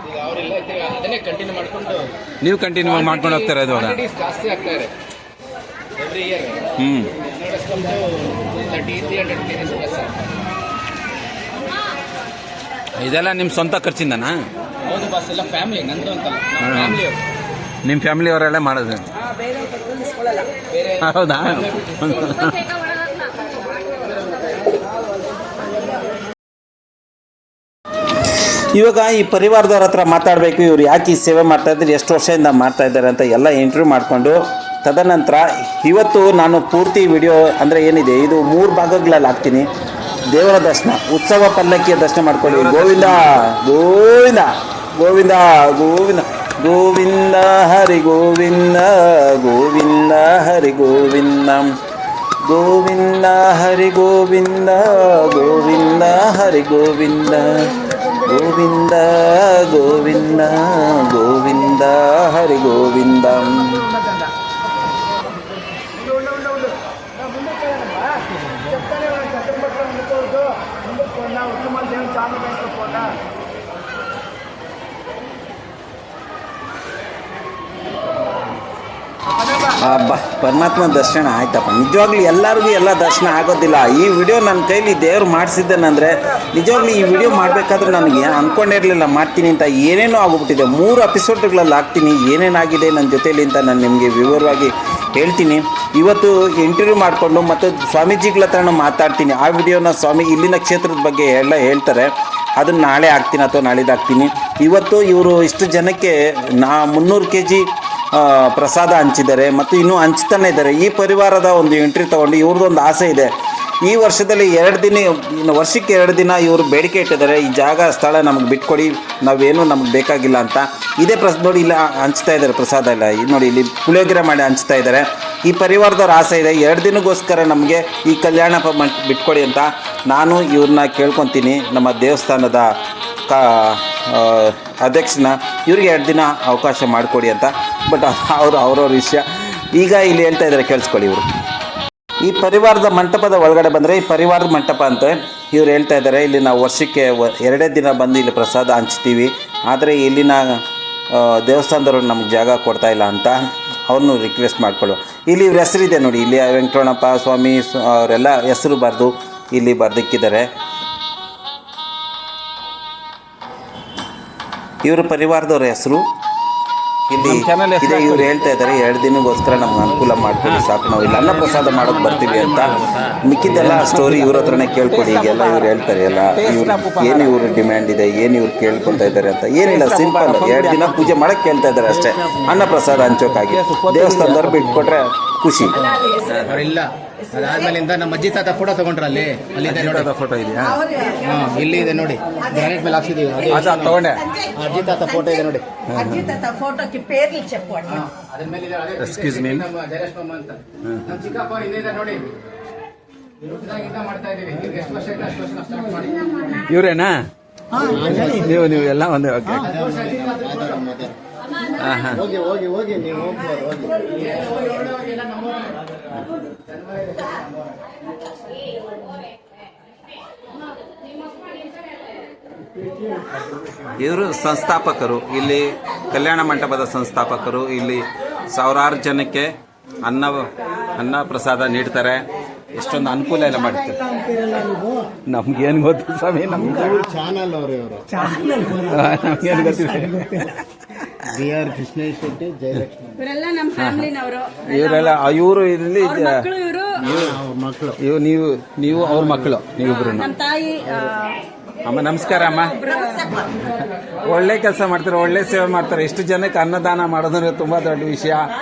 ಈಗ ಅವರೆಲ್ಲ ಅದನ್ನೇ ಕಂಟಿನ್ಯೂ ಮಾಡಿಕೊಂಡು ನೀವು ಕಂಟಿನ್ಯೂ ಮಾಡ್ಕೊಂಡು ಹೋಗ್ತಾರೆ ಇವಾಗ? ಜಾಸ್ತಿ ಆಗ್ತಾ ಇದೆ ಎವ್ರಿ ಇಯರ್. 300 kgs plus. ಇದೆಲ್ಲ ನಿಮ್ಮ ಸ್ವಂತ ಖರ್ಚಿಂದನಾ? ಹೌದು ಬಾಸ್, ಎಲ್ಲ ಫ್ಯಾಮಿಲಿ, ನಂದು ಅಂತಲ್ಲ, ನಮ್ಮ ಫ್ಯಾಮಿಲಿ ಅವರು. ನಿಮ್ಮ ಫ್ಯಾಮಿಲಿಯವರೆಲ್ಲ ಮಾಡೋದು? ಬೇರೆ ಹೌದಾ? ಇವಾಗ ಈ ಪರಿವಾರದವ್ರ ಹತ್ರ ಮಾತಾಡಬೇಕು, ಇವ್ರು ಯಾಕೆ ಈ ಸೇವೆ ಮಾಡ್ತಾಯಿದ್ರು, ಎಷ್ಟು ವರ್ಷದಿಂದ ಮಾಡ್ತಾ ಇದ್ದಾರೆ ಅಂತ ಎಲ್ಲ ಇಂಟರ್ವ್ಯೂ ಮಾಡಿಕೊಂಡು ತದನಂತರ ಇವತ್ತು ನಾನು ಪೂರ್ತಿ ವಿಡಿಯೋ ಅಂದರೆ ಏನಿದೆ ಇದು 3 ಭಾಗಗಳಲ್ಲಿ ಹಾಕ್ತೀನಿ. ದೇವರ ದರ್ಶನ, ಉತ್ಸವ ಪಲ್ಲಕ್ಕಿಯ ದರ್ಶನ ಮಾಡ್ಕೊಳ್ಳಿ. ಗೋವಿಂದ ಗೋವಿಂದ ಗೋವಿಂದ ಗೋವಿಂದ ಗೋವಿಂದ ಹರಿ ಗೋವಿಂದ ಗೋವಿಂದ ಹರಿ ಗೋವಿಂದ ಗೋವಿಂದ ಹರಿ ಗೋವಿಂದ ಗೋವಿಂದ ಹರಿ ಗೋವಿಂದ ಗೋವಿಂದ ಗೋವಿಂದ ಗೋವಿಂದ ಹರಿ ಗೋವಿಂದ. ಹಬ್ಬ ಪರಮಾತ್ಮ ದರ್ಶನ ಆಯ್ತಪ್ಪ. ನಿಜವಾಗ್ಲೂ ಎಲ್ಲರಿಗೂ ಎಲ್ಲ ದರ್ಶನ ಆಗೋದಿಲ್ಲ. ಈ ವಿಡಿಯೋ ನನ್ನ ಕೈಲಿ ದೇವ್ರು ಮಾಡಿಸಿದ್ದೇನೆಂದರೆ ನಿಜವಾಗ್ಲೂ ಈ ವಿಡಿಯೋ ಮಾಡಬೇಕಾದ್ರೆ ನನಗೆ ಅಂದ್ಕೊಂಡಿರಲಿಲ್ಲ ಮಾಡ್ತೀನಿ ಅಂತ. ಏನೇನೋ ಆಗೋಗ್ಬಿಟ್ಟಿದೆ. 3 ಎಪಿಸೋಡ್ಗಳಲ್ಲಿ ಹಾಕ್ತೀನಿ ಏನೇನಾಗಿದೆ ನನ್ನ ಜೊತೇಲಿ ಅಂತ ನಾನು ನಿಮಗೆ ವಿವರವಾಗಿ ಹೇಳ್ತೀನಿ. ಇವತ್ತು ಇಂಟರ್ವ್ಯೂ ಮಾಡಿಕೊಂಡು ಮತ್ತು ಸ್ವಾಮೀಜಿಗಳ ಹತ್ರನೂ ಮಾತಾಡ್ತೀನಿ. ಆ ವಿಡಿಯೋನ ಸ್ವಾಮಿ ಇಲ್ಲಿನ ಕ್ಷೇತ್ರದ ಬಗ್ಗೆ ಎಲ್ಲ ಹೇಳ್ತಾರೆ. ಅದನ್ನು ನಾಳೆ ಹಾಕ್ತೀನಿ ಅಥವಾ ನಾಳಿದ್ದು ಹಾಕ್ತೀನಿ. ಇವತ್ತು ಇವರು ಇಷ್ಟು ಜನಕ್ಕೆ 300 kg ಪ್ರಸಾದ ಹಂಚಿದ್ದಾರೆ ಮತ್ತು ಇನ್ನೂ ಹಂಚ್ತಾನೆ ಇದ್ದಾರೆ. ಈ ಪರಿವಾರದ ಒಂದು ಎಂಟ್ರಿ ತೊಗೊಂಡು ಇವ್ರದ್ದೊಂದು ಆಸೆ ಇದೆ. ಈ ವರ್ಷದಲ್ಲಿ 2 ದಿನ, ಇನ್ನು ವರ್ಷಕ್ಕೆ 2 ದಿನ ಇವರು ಬೇಡಿಕೆ ಇಟ್ಟಿದ್ದಾರೆ, ಈ ಜಾಗ ಸ್ಥಳ ನಮಗೆ ಬಿಟ್ಕೊಡಿ, ನಾವೇನು ನಮಗೆ ಬೇಕಾಗಿಲ್ಲ ಅಂತ. ಇದೇ ನೋಡಿ ಇಲ್ಲ ಹಂಚ್ತಾ ಇದ್ದಾರೆ ಪ್ರಸಾದ ಎಲ್ಲ. ಇದು ನೋಡಿ ಇಲ್ಲಿ ಪುಳಿಯೋಗರೆ ಮಾಡಿ ಹಂಚ್ತಾ ಇದ್ದಾರೆ. ಈ ಪರಿವಾರದವ್ರ ಆಸೆ ಇದೆ 2 ದಿನಕ್ಕೋಸ್ಕರ ನಮಗೆ ಈ ಕಲ್ಯಾಣ ಬಿಟ್ಕೊಡಿ ಅಂತ. ನಾನು ಇವ್ರನ್ನ ಕೇಳ್ಕೊತೀನಿ, ನಮ್ಮ ದೇವಸ್ಥಾನದ ಅಧ್ಯಕ್ಷನ, ಇವ್ರಿಗೆ 2 ದಿನ ಅವಕಾಶ ಮಾಡಿಕೊಡಿ ಅಂತ. ಬಟ್ ಅವ್ರವ್ರ ವಿಷಯ. ಈಗ ಇಲ್ಲಿ ಹೇಳ್ತಾ ಇದ್ದಾರೆ, ಕೇಳಿಸ್ಕೊಳ್ಳಿ. ಇವರು ಈ ಪರಿವಾರದ ಮಂಟಪದ ಒಳಗಡೆ ಬಂದರೆ ಈ ಪರಿವಾರದ ಮಂಟಪ ಅಂತ ಇವ್ರು ಹೇಳ್ತಾ ಇದ್ದಾರೆ. ಇಲ್ಲಿ ನಾವು ವರ್ಷಕ್ಕೆ 2 ದಿನ ಬಂದು ಇಲ್ಲಿ ಪ್ರಸಾದ ಹಂಚ್ತೀವಿ, ಆದರೆ ಇಲ್ಲಿನ ದೇವಸ್ಥಾನದವ್ರು ನಮ್ಗೆ ಜಾಗ ಕೊಡ್ತಾ ಇಲ್ಲ ಅಂತ ಅವ್ರನ್ನೂ ರಿಕ್ವೆಸ್ಟ್ ಮಾಡ್ಕೊಳ್ಳೋ. ಇಲ್ಲಿ ಇವ್ರ ಹೆಸರಿದೆ ನೋಡಿ, ಇಲ್ಲಿ ವೆಂಕಟರಮಣಪ್ಪ ಸ್ವಾಮಿ ಅವರೆಲ್ಲ ಹೆಸರು ಬರೆದು ಇಲ್ಲಿ ಬರ್ದಿಕ್ಕಿದ್ದಾರೆ. ಇವ್ರ ಪರಿವಾರದವ್ರ ಹೆಸರು ಇಲ್ಲಿ ಇದೆ. ಇವ್ರು ಹೇಳ್ತಾ ಇದ್ದಾರೆ 2 ದಿನಕ್ಕೋಸ್ಕರ ನಮ್ಗೆ ಅನುಕೂಲ ಮಾಡ್ಕೊಳ್ಳಿ ಸಾಕು, ನಾವು ಇಲ್ಲಿ ಅನ್ನ ಪ್ರಸಾದ ಮಾಡೋದು ಬರ್ತೀವಿ ಅಂತ. ಮಿಕ್ಕಿದ್ದೆಲ್ಲ ಸ್ಟೋರಿ ಇವ್ರ ಹತ್ರನೇ ಕೇಳ್ಕೊಡಿ. ಈಗೆಲ್ಲ ಇವ್ರು ಹೇಳ್ತಾರೆ ಎಲ್ಲ ಏನು ಇವ್ರ ಡಿಮ್ಯಾಂಡ್ ಇದೆ, ಏನು ಇವ್ರು ಕೇಳ್ಕೊತಾ ಇದ್ದಾರೆ ಅಂತ. ಏನಿಲ್ಲ, ಸಿಂಪಲ್ 2 ದಿನ ಪೂಜೆ ಮಾಡೋಕ್ಕೆ ಕೇಳ್ತಾ ಇದ್ದಾರೆ ಅಷ್ಟೇ. ಅನ್ನ ಪ್ರಸಾದ ಹಂಚೋಕ್ಕಾಗಿ ದೇವಸ್ಥಾನದವ್ರು ಬಿಟ್ಕೊಟ್ರೆ ಖುಷಿ. ಇಲ್ಲ ಅದಾದ್ಮೇಲಿಂದ ನಮ್ಮ ಅಜ್ಜಿ ತಾತ ಫೋಟೋ ತಗೊಂಡ್ರ ಅಲ್ಲಿ ನೋಡಿ ಫೋಟೋ ಇದೆಯಾ? ಇಲ್ಲಿ ಇದೆ ನೋಡಿ, ಗ್ರಾನೈಟ್ ಮೇಲೆ ಹಾಕ್ಸಿದೀವಿ. ತಗೊಂಡೆ. ಅಜ್ಜಿ ತಾತ ಫೋಟೋ ಇದೆ ನೋಡಿ. అజ్జి తాత ఫోటోకి పేర్లు చెప్పు అన్న. ಅದ್ರ ಮೇಲೆ ಇದೆ, ಅದೇ Excuse me. ನಮ್ಮ ಜಯಲಕ್ಷ್ಮಮ್ಮ ಅಂತ ನಮ್ಮ ಚಿಕ್ಕಪ್ಪ ಇದೆ ನೋಡಿ. ವೃತ್ತದಾಗಿಂದ ಮಾಡ್ತಾ ಇದೀವಿ. ಈಗ ಎಷ್ಟು ವರ್ಷ ಆಯ್ತು ಅಷ್ಟು ವರ್ಷ ಸ್ಟಾರ್ಟ್ ಮಾಡಿ. ಇವರೇನಾ? ನೀವು ಎಲ್ಲ ಒಂದೇ. ಓಕೆ. ಹಾಂ ಹೋಗಿ ನೀವು ಹೋಗ್ಬೋದು ಇವರು ಸಂಸ್ಥಾಪಕರು, ಇಲ್ಲಿ ಕಲ್ಯಾಣ ಮಂಟಪದ ಸಂಸ್ಥಾಪಕರು. ಇಲ್ಲಿ ಸಾವಿರಾರು ಜನಕ್ಕೆ ಅನ್ನ ಪ್ರಸಾದ ನೀಡ್ತಾರೆ. ಎಷ್ಟೊಂದು ಅನುಕೂಲ ಎಲ್ಲ ಮಾಡ್ತಾರೆ. ನಮ್ಗೇನು ಗೊತ್ತು ಸ್ವಾಮಿ, ನಮ್ಗೆ ಚಾನಲ್ ಅವರು ಇವರು ನಮ್ಗೇನು ಗೊತ್ತಿಲ್ಲ. BR ಕೃಷ್ಣೇಶ್ ಶೆಟ್ಟಿ, ಜಯಲಕ್ಷ್ಮಿ ಇವರೆಲ್ಲ ನಮ್ಮ ಫ್ಯಾಮಿಲಿನವರು. ಇವರೆಲ್ಲ ಇವರು ಇಲ್ಲಿ ಮಕ್ಕಳು. ನೀವು ಅವ್ರ ಮಕ್ಕಳು, ನೀವಿಬ್ರು. ನಮ್ಮ ತಾಯಿ ಅಮ್ಮ ನಮಸ್ಕಾರ. ಅಮ್ಮ ಒಳ್ಳೆ ಕೆಲಸ ಮಾಡ್ತಾರೆ, ಒಳ್ಳೆ ಸೇವೆ ಮಾಡ್ತಾರೆ. ಎಷ್ಟು ಜನಕ್ಕೆ ಅನ್ನದಾನ ಮಾಡೋದಂದ್ರೆ ತುಂಬಾ ದೊಡ್ಡ ವಿಷಯ.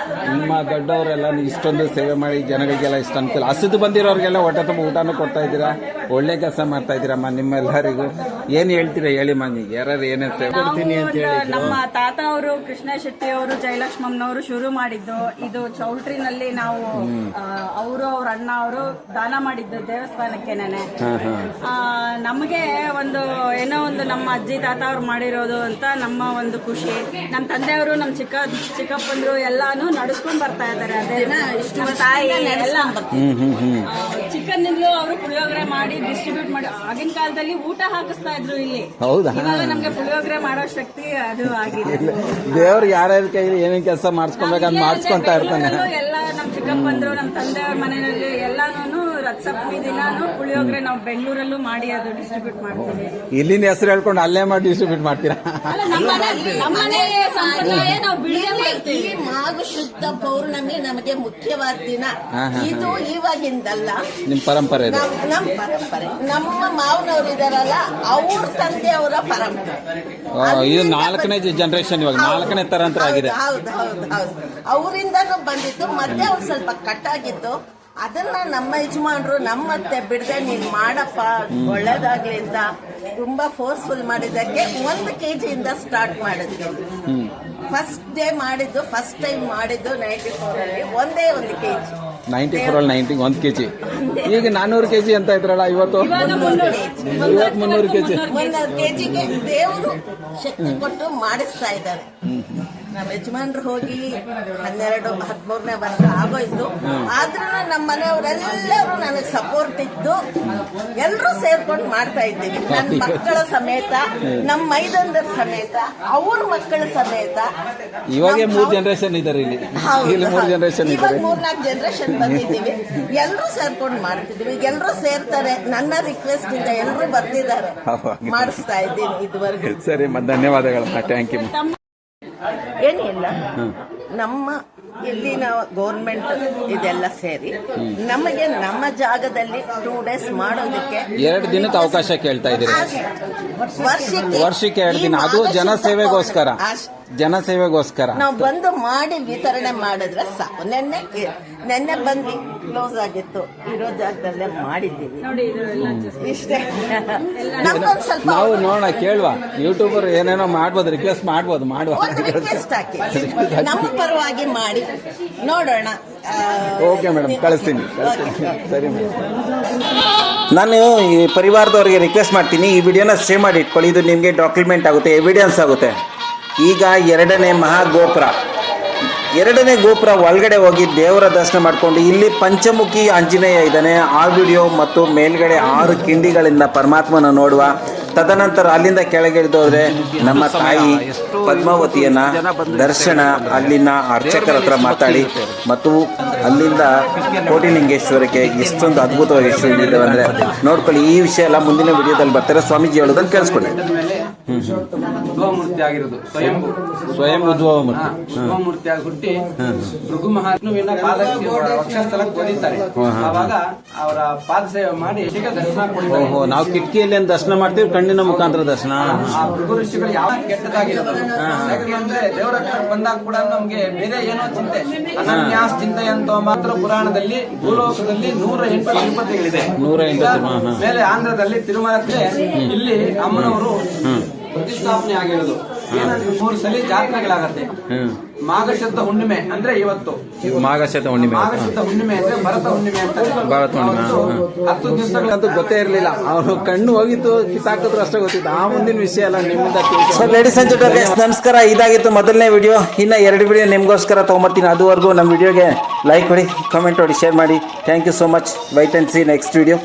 ನಿಮ್ಮ ದೊಡ್ಡವರೆಲ್ಲ ಇಷ್ಟೊಂದು ಸೇವೆ ಮಾಡಿ ಜನಗಳಿಗೆಲ್ಲ ಇಷ್ಟು ಅನುಕೂಲ. ಹಸಿದು ಬಂದಿರೋರಿಗೆಲ್ಲ ಹೊಟ್ಟೆ ತುಂಬ ಊಟನೂ ಕೊಡ್ತಾ ಇದ್ದೀರಾ. ಒಳ್ಳೆ ಕೆಲಸ ಮಾಡ್ತಾ ಇದ್ದೀರಮ್ಮ. ನಿಮ್ಮೆಲ್ಲರಿಗೂ ಏನ್ ಹೇಳ್ತೀರಾ ಹೇಳಿಮ್ಮ, ನೀವು ಯಾರು ಏನೇ ಸೇವೆ ಕೊಡ್ತೀನಿ ಅಂತ ಹೇಳಿ. ನಮ್ಮ ತಾತ ಅವರು ಕೃಷ್ಣ ಶೆಟ್ಟಿ ಅವರು ಜಯಲಕ್ಷ್ಮಮ್ಮನವರು ಶುರು ಮಾಡಿದ್ದು ಇದು ಚೌಲ್ಟ್ರಿನಲ್ಲಿ. ನಾವು ಅವರು ಅವ್ರ ಅಣ್ಣ ಅವರು ದಾನ ಮಾಡಿದ್ದು ದೇವಸ್ಥಾನಕ್ಕೆ. ನಮಗೆ ಒಂದು ಏನೋ ಒಂದು ನಮ್ಮ ಅಜ್ಜಿ ತಾತ ಅವ್ರು ಮಾಡಿರೋದು ಅಂತ ನಮ್ಮ ಒಂದು ಖುಷಿ. ನಮ್ಮ ತಂದೆಯವರು ನಮ್ಮ ಚಿಕ್ಕಪ್ಪಂದ್ರು ಎಲ್ಲಾನು ನಡೆಸ್ಕೊಂಡ್ ಬರ್ತಾ ಇದ್ದಾರೆ. ಅದೇನ ನಮ್ಮ ತಾಯಿ ಎಲ್ಲ ಚಿಕ್ಕಂದಿಂದಲೂ ಅವರು ಪುಳಿಯೋಗರೆ ಮಾಡಿ ಡಿಸ್ಟ್ರಿಬ್ಯೂಟ್ ಮಾಡಿ ಆಗಿನ ಕಾಲದಲ್ಲಿ ಊಟ ಹಾಕಿಸ್ತಾ ಇದ್ರು ಇಲ್ಲಿ. ಹೌದಾ? ಇವಾಗ ನಮ್ಗೆ ಪುಳಿಯೋಗರೆ ಮಾಡೋ ಶಕ್ತಿ ಅದು ಆಗಿದೆ. ದೇವ್ರು ಯಾರ್ಯಾರ ಕೈಲಿ ಏನೇನ್ ಕೆಲಸ ಮಾಡಿಸ್ಕೊಬೇಕಂತ ಮಾಡಿಸ್ಕೊಂತಾ ಇರ್ತಾನೆ. ಎಲ್ಲ ನಮ್ಮ ಚಿಕ್ಕಪ್ಪಂದ್ರು ನಮ್ಮ ತಂದೆಯವ್ರ ಮನೆಯಲ್ಲಿ ಎಲ್ಲಾನು ರಥಸಪ್ತಮಿ ದಿನಾನು ಪುಳಿಯೋಗರೆ ನಾವು ಬೆಂಗಳೂರಲ್ಲೂ ಮಾಡಿ ಅದು ಡಿಸ್ಟ್ರಿಬ್ಯೂಟ್ ಮಾಡ್ತೀವಿ. ಇಲ್ಲಿನ ಹೆಸರು ಹೇಳ್ಕೊಂಡು ಅಲ್ಲೇ ಮಾಡಿ ಡಿಸ್ಟ್ರಿಬ್ಯೂಟ್ ಮಾಡ್ತೀರಾ? ಈ ಮಾಘ ಶುದ್ಧ ಪೌರ್ಣಮಿ ನಮಗೆ ಮುಖ್ಯವಾದ ದಿನ. ಇದು ಇವಾಗಿಂದಲ್ಲ, ನಿಮ್ ಪರಂಪರೆ ಇದೆ. ನಮ್ಮ ಪರಂಪರೆ. ನಮ್ಮ ಮಾವನವ್ರು ಇದಾರಲ್ಲ, ಅವ್ರ ತಂದೆಯವರ ಪರಂಪರೆ. ಇದು 4ನೇ ಜನರೇಷನ್, ಇವಾಗ 4ನೇ ತರಾಂತರ ಆಗಿದೆ. ಹೌದು. ಅವರಿಂದನೂ ಬಂದಿದ್ದು. ಮತ್ತೆ ಒಂದ್ ಸ್ವಲ್ಪ ಕಟ್ಟಾಗಿದ್ದು. ಅದನ್ನ ನಮ್ಮ ಯಜಮಾನ್ರು ನಮ್ಮತ್ತೆ ಬಿಡದೆ ನೀನ್ ಮಾಡಪ್ಪ ಒಳ್ಳೇದಾಗ್ಲಿ ಅಂತ ತುಂಬಾ ಫೋರ್ಸ್ಫುಲ್ ಮಾಡಿದ್ದಕ್ಕೆ 1 kg ಇಂದ ಸ್ಟಾರ್ಟ್ ಮಾಡಿದ್ವಿ. ಫಸ್ಟ್ ಟೈಮ್ ಮಾಡಿದ್ದು 94 ಅಲ್ಲಿ ಒಂದೇ 1 kg. 94 ಅಲ್ಲಿ 1 kg. ಈಗ 400 kg ಅಂತ ಇದ್ರಲ್ಲ ಇವತ್ತು 300 kg. 1 kgಗೆ ದೇವರು ಶಕ್ತಿ ಕೊಟ್ಟು ಮಾಡಿಸ್ತಾ ಇದ್ದಾರೆ. ನಮ್ಮ ಯಜಮಾನ್ರು ಹೋಗಿ 13ನೇ ವರ್ಷ ಆಗೋಯ್ತು. ಆದ್ರೂ ನಮ್ಮ ಮನೆಯವರೆಲ್ಲರೂ ನನಗೆ ಸಪೋರ್ಟ್ ಇದ್ದು ಎಲ್ಲರೂ ಸೇರ್ಕೊಂಡು ಮಾಡ್ತಾ ಇದ್ದೀವಿ. ನನ್ನ ಮಕ್ಕಳ ಸಮೇತ, ನಮ್ಮ ಮೈದಂದರ ಸಮೇತ, ಅವ್ರ ಮಕ್ಕಳ ಸಮೇತ. ಇವಾಗ 3 ಜನರೇಷನ್ ಇದ್ದಾರೆ ಇಲ್ಲಿ. 3 ಜನರೇಷನ್ ಇದ್ದಾರೆ. 3-4 ಜನರೇಷನ್ ಬಂದಿದ್ದೀವಿ. ಎಲ್ಲರೂ ಸೇರ್ಕೊಂಡು ಮಾಡ್ತಿದ್ದೀವಿ. ಎಲ್ಲರೂ ಸೇರ್ತಾರೆ. ನನ್ನ ರಿಕ್ವೆಸ್ಟ್ ಇಂದ ಎಲ್ಲರೂ ಬರ್ತಿದ್ದಾರೆ. ಮಾಡಿಸ್ತಾ ಇದ್ದೀನಿ ಇದುವರೆಗೂ. ಸರಿ, ಧನ್ಯವಾದಗಳಮ್ಮ. Thank you. ಏನಿಲ್ಲ, ನಮ್ಮ ಇಲ್ಲಿನ ಗೌರ್ಮೆಂಟ್ ಇದೆಲ್ಲ ಸೇರಿ ನಮಗೆ ನಮ್ಮ ಜಾಗದಲ್ಲಿ 2 days ಮಾಡೋದಕ್ಕೆ 2 ದಿನಕ್ಕೆ ಅವಕಾಶ ಕೇಳ್ತಾ ಇದ್ದೀರಿ. ವರ್ಷಕ್ಕೆ 2 ದಿನ. ಅದು ಜನಸೇವೆಗೋಸ್ಕರ. ನಾವು ಬಂದು ಮಾಡಿ ವಿತರಣೆ ಮಾಡಿದ್ರೆ ಸಾಕು. ನೆನ್ನೆ ಬಂದು ಕ್ಲೋಸ್ ಆಗಿತ್ತು. ಇರೋ ಜಾಗದಲ್ಲೇ ಮಾಡಿದ್ದೀವಿ. ಇಷ್ಟೇ. ನಮ್ಗೊಂದು ಸ್ವಲ್ಪ ನಾವು ನೋಡೋಣ, ಕೇಳುವ. ಯೂಟ್ಯೂಬರ್ ಏನೇನೋ ಮಾಡ್ಬೋದು, ರಿಕ್ವೆಸ್ಟ್ ಮಾಡ್ಬೋದು, ಮಾಡುವ. ರಿಕ್ವೆಸ್ಟ್ ಹಾಕಿ ನಮ್ಮ ಪರವಾಗಿ ಮಾಡಿ ನೋಡೋಣ. ಓಕೆ ಮೇಡಮ್, ಕಳಿಸ್ತೀನಿ. ಸರಿ ಮೇಡಮ್. ನಾನು ಈ ಪರಿವಾರದವರಿಗೆ ರಿಕ್ವೆಸ್ಟ್ ಮಾಡ್ತೀನಿ, ಈ ವಿಡಿಯೋನ ಸೇವ್ ಮಾಡಿ ಇಟ್ಕೊಳ್ಳಿ. ಇದು ನಿಮಗೆ ಡಾಕ್ಯುಮೆಂಟ್ ಆಗುತ್ತೆ, ಎವಿಡೆನ್ಸ್ ಆಗುತ್ತೆ. ಈಗ 2ನೇ ಮಹಾಗೋಪುರ, 2ನೇ ಗೋಪುರ ಒಳಗಡೆ ಹೋಗಿ ದೇವರ ದರ್ಶನ ಮಾಡಿಕೊಂಡು ಇಲ್ಲಿ ಪಂಚಮುಖಿ ಆಂಜನೇಯ ಇದ್ದಾನೆ. ಆ ವಿಡಿಯೋ ಮತ್ತು ಮೇಲ್ಗಡೆ 6 ಕಿಂಡಿಗಳಿಂದ ಪರಮಾತ್ಮನ ನೋಡುವ. ತದನಂತರ ಅಲ್ಲಿಂದ ಕೆಳಗಿಳಿದೋದ್ರೆ ನಮ್ಮ ತಾಯಿ ಪದ್ಮಾವತಿಯನ್ನ ದರ್ಶನ, ಅಲ್ಲಿನ ಅರ್ಚಕರ ಹತ್ರ ಮಾತಾಡಿ ಮತ್ತು ಅಲ್ಲಿಂದ ಕೋಟಿಲಿಂಗೇಶ್ವರಕ್ಕೆ ಎಷ್ಟೊಂದು ಅದ್ಭುತವಾಗಿ ಇದ್ದಾವೆ ಅಂದರೆ ನೋಡ್ಕೊಳ್ಳಿ. ಈ ವಿಷಯ ಎಲ್ಲ ಮುಂದಿನ ವಿಡಿಯೋದಲ್ಲಿ ಬರ್ತಾರೆ. ಸ್ವಾಮೀಜಿ ಹೇಳೋದನ್ನು ಕೇಳಿಸ್ಕೊಳ್ಳಿ. ಉದ್ಭವಮೂರ್ತಿ ಆಗಿರೋದು ಸ್ವಯಂ ಉದ್ಭವಮೂರ್ತಿಯಾಗಿ ಹುಟ್ಟಿ ಭೃಗು ಮಹಾತ್ಮನ ಪಾದಕ್ಕೆ ವಕ್ಷಸ್ಥಲಕ್ಕೆ ಒದಿತಾರೆ. ಆವಾಗ ಅವರ ಪಾದ ಸೇವೆ ಮಾಡಿ ದರ್ಶನ ಕೊಡ್ತಾರೆ. ನಾವು ಕಿಟಕಿಯಲ್ಲಿ ದರ್ಶನ ಮಾಡ್ತೀವಿ, ಕಣ್ಣಿನ ಮುಖಾಂತರ ದರ್ಶನ. ಆ ಭೃಗು ಋಷಿಗಳು ಯಾವ ಕೆಟ್ಟದಾಗಿರೋದು, ಯಾಕಂದ್ರೆ ದೇವರ ಹತ್ರ ಬಂದಾಗ ಕೂಡ ನಮ್ಗೆ ಬೇರೆ ಏನೋ ಚಿಂತೆ. ಅನನ್ಯಾಸ್ ಚಿಂತೆಯಂತ ಮಾತ್ರ ಪುರಾಣದಲ್ಲಿ ಭೂಲೋಕದಲ್ಲಿ 108 ತಿರುಪತಿಗಳಿದೆ. 108 ಮೇಲೆ ಆಂಧ್ರದಲ್ಲಿ ತಿರುಮಲಕ್ಕೆ ಇಲ್ಲಿ ಅಮ್ಮನವರು ಪ್ರತಿಷ್ಠಾಪನೆ ಆಗಿರೋದು. ಏನಂದ್ರೆ 3 ಸಲ ಜಾತ್ರೆಗಳಾಗತ್ತೆ. ಮಾಘಶುದ್ಧ ಹುಣ್ಣಿಮೆ ಅಂದ್ರೆ ಇವತ್ತು ಮಾಘಶತ ಹುಣ್ಣಿಮೆ ಮಾಘಶುದ್ಧ ಹುಣ್ಣಿಮೆ ಅಂದ್ರೆ ಭರತ ಹುಣ್ಣಿಮೆ ಅಂತಾರೆ. ಭರತ ಹುಣ್ಣಿಮೆ, ಅವತ್ತು 10 ದಿವಸಗಳಂತೂ ಗೊತ್ತೇ ಇರಲಿಲ್ಲ. ಅವನು ಕಣ್ಣು ಹೋಗಿತ್ತು, ಕಿತ್ತಾಕಿದ್ರು ಅಷ್ಟೇ ಗೊತ್ತಿತ್ತು. ಆ ಮುಂದಿನ ವಿಷಯ ಎಲ್ಲ ನಿಮ್ಮಿಂದ ಸೊ ಲೇಡೀಸ್ ಅಂಡ್ ಜೆಂಟಲ್ಮೆನ್, ನಮಸ್ಕಾರ. ಇದಾಗಿತ್ತು ಮೊದಲನೇ ವಿಡಿಯೋ. ಇನ್ನು 2 ವಿಡಿಯೋ ನಿಮಗೋಸ್ಕರ ತೊಗೊಂಬರ್ತೀನಿ. ಅದುವರೆಗೂ ನಮ್ಮ ವಿಡಿಯೋಗೆ ಲೈಕ್ ಕೊಡಿ, ಕಮೆಂಟ್ ಮಾಡಿ, ಶೇರ್ ಮಾಡಿ. Thank you so much. Wait and see next video.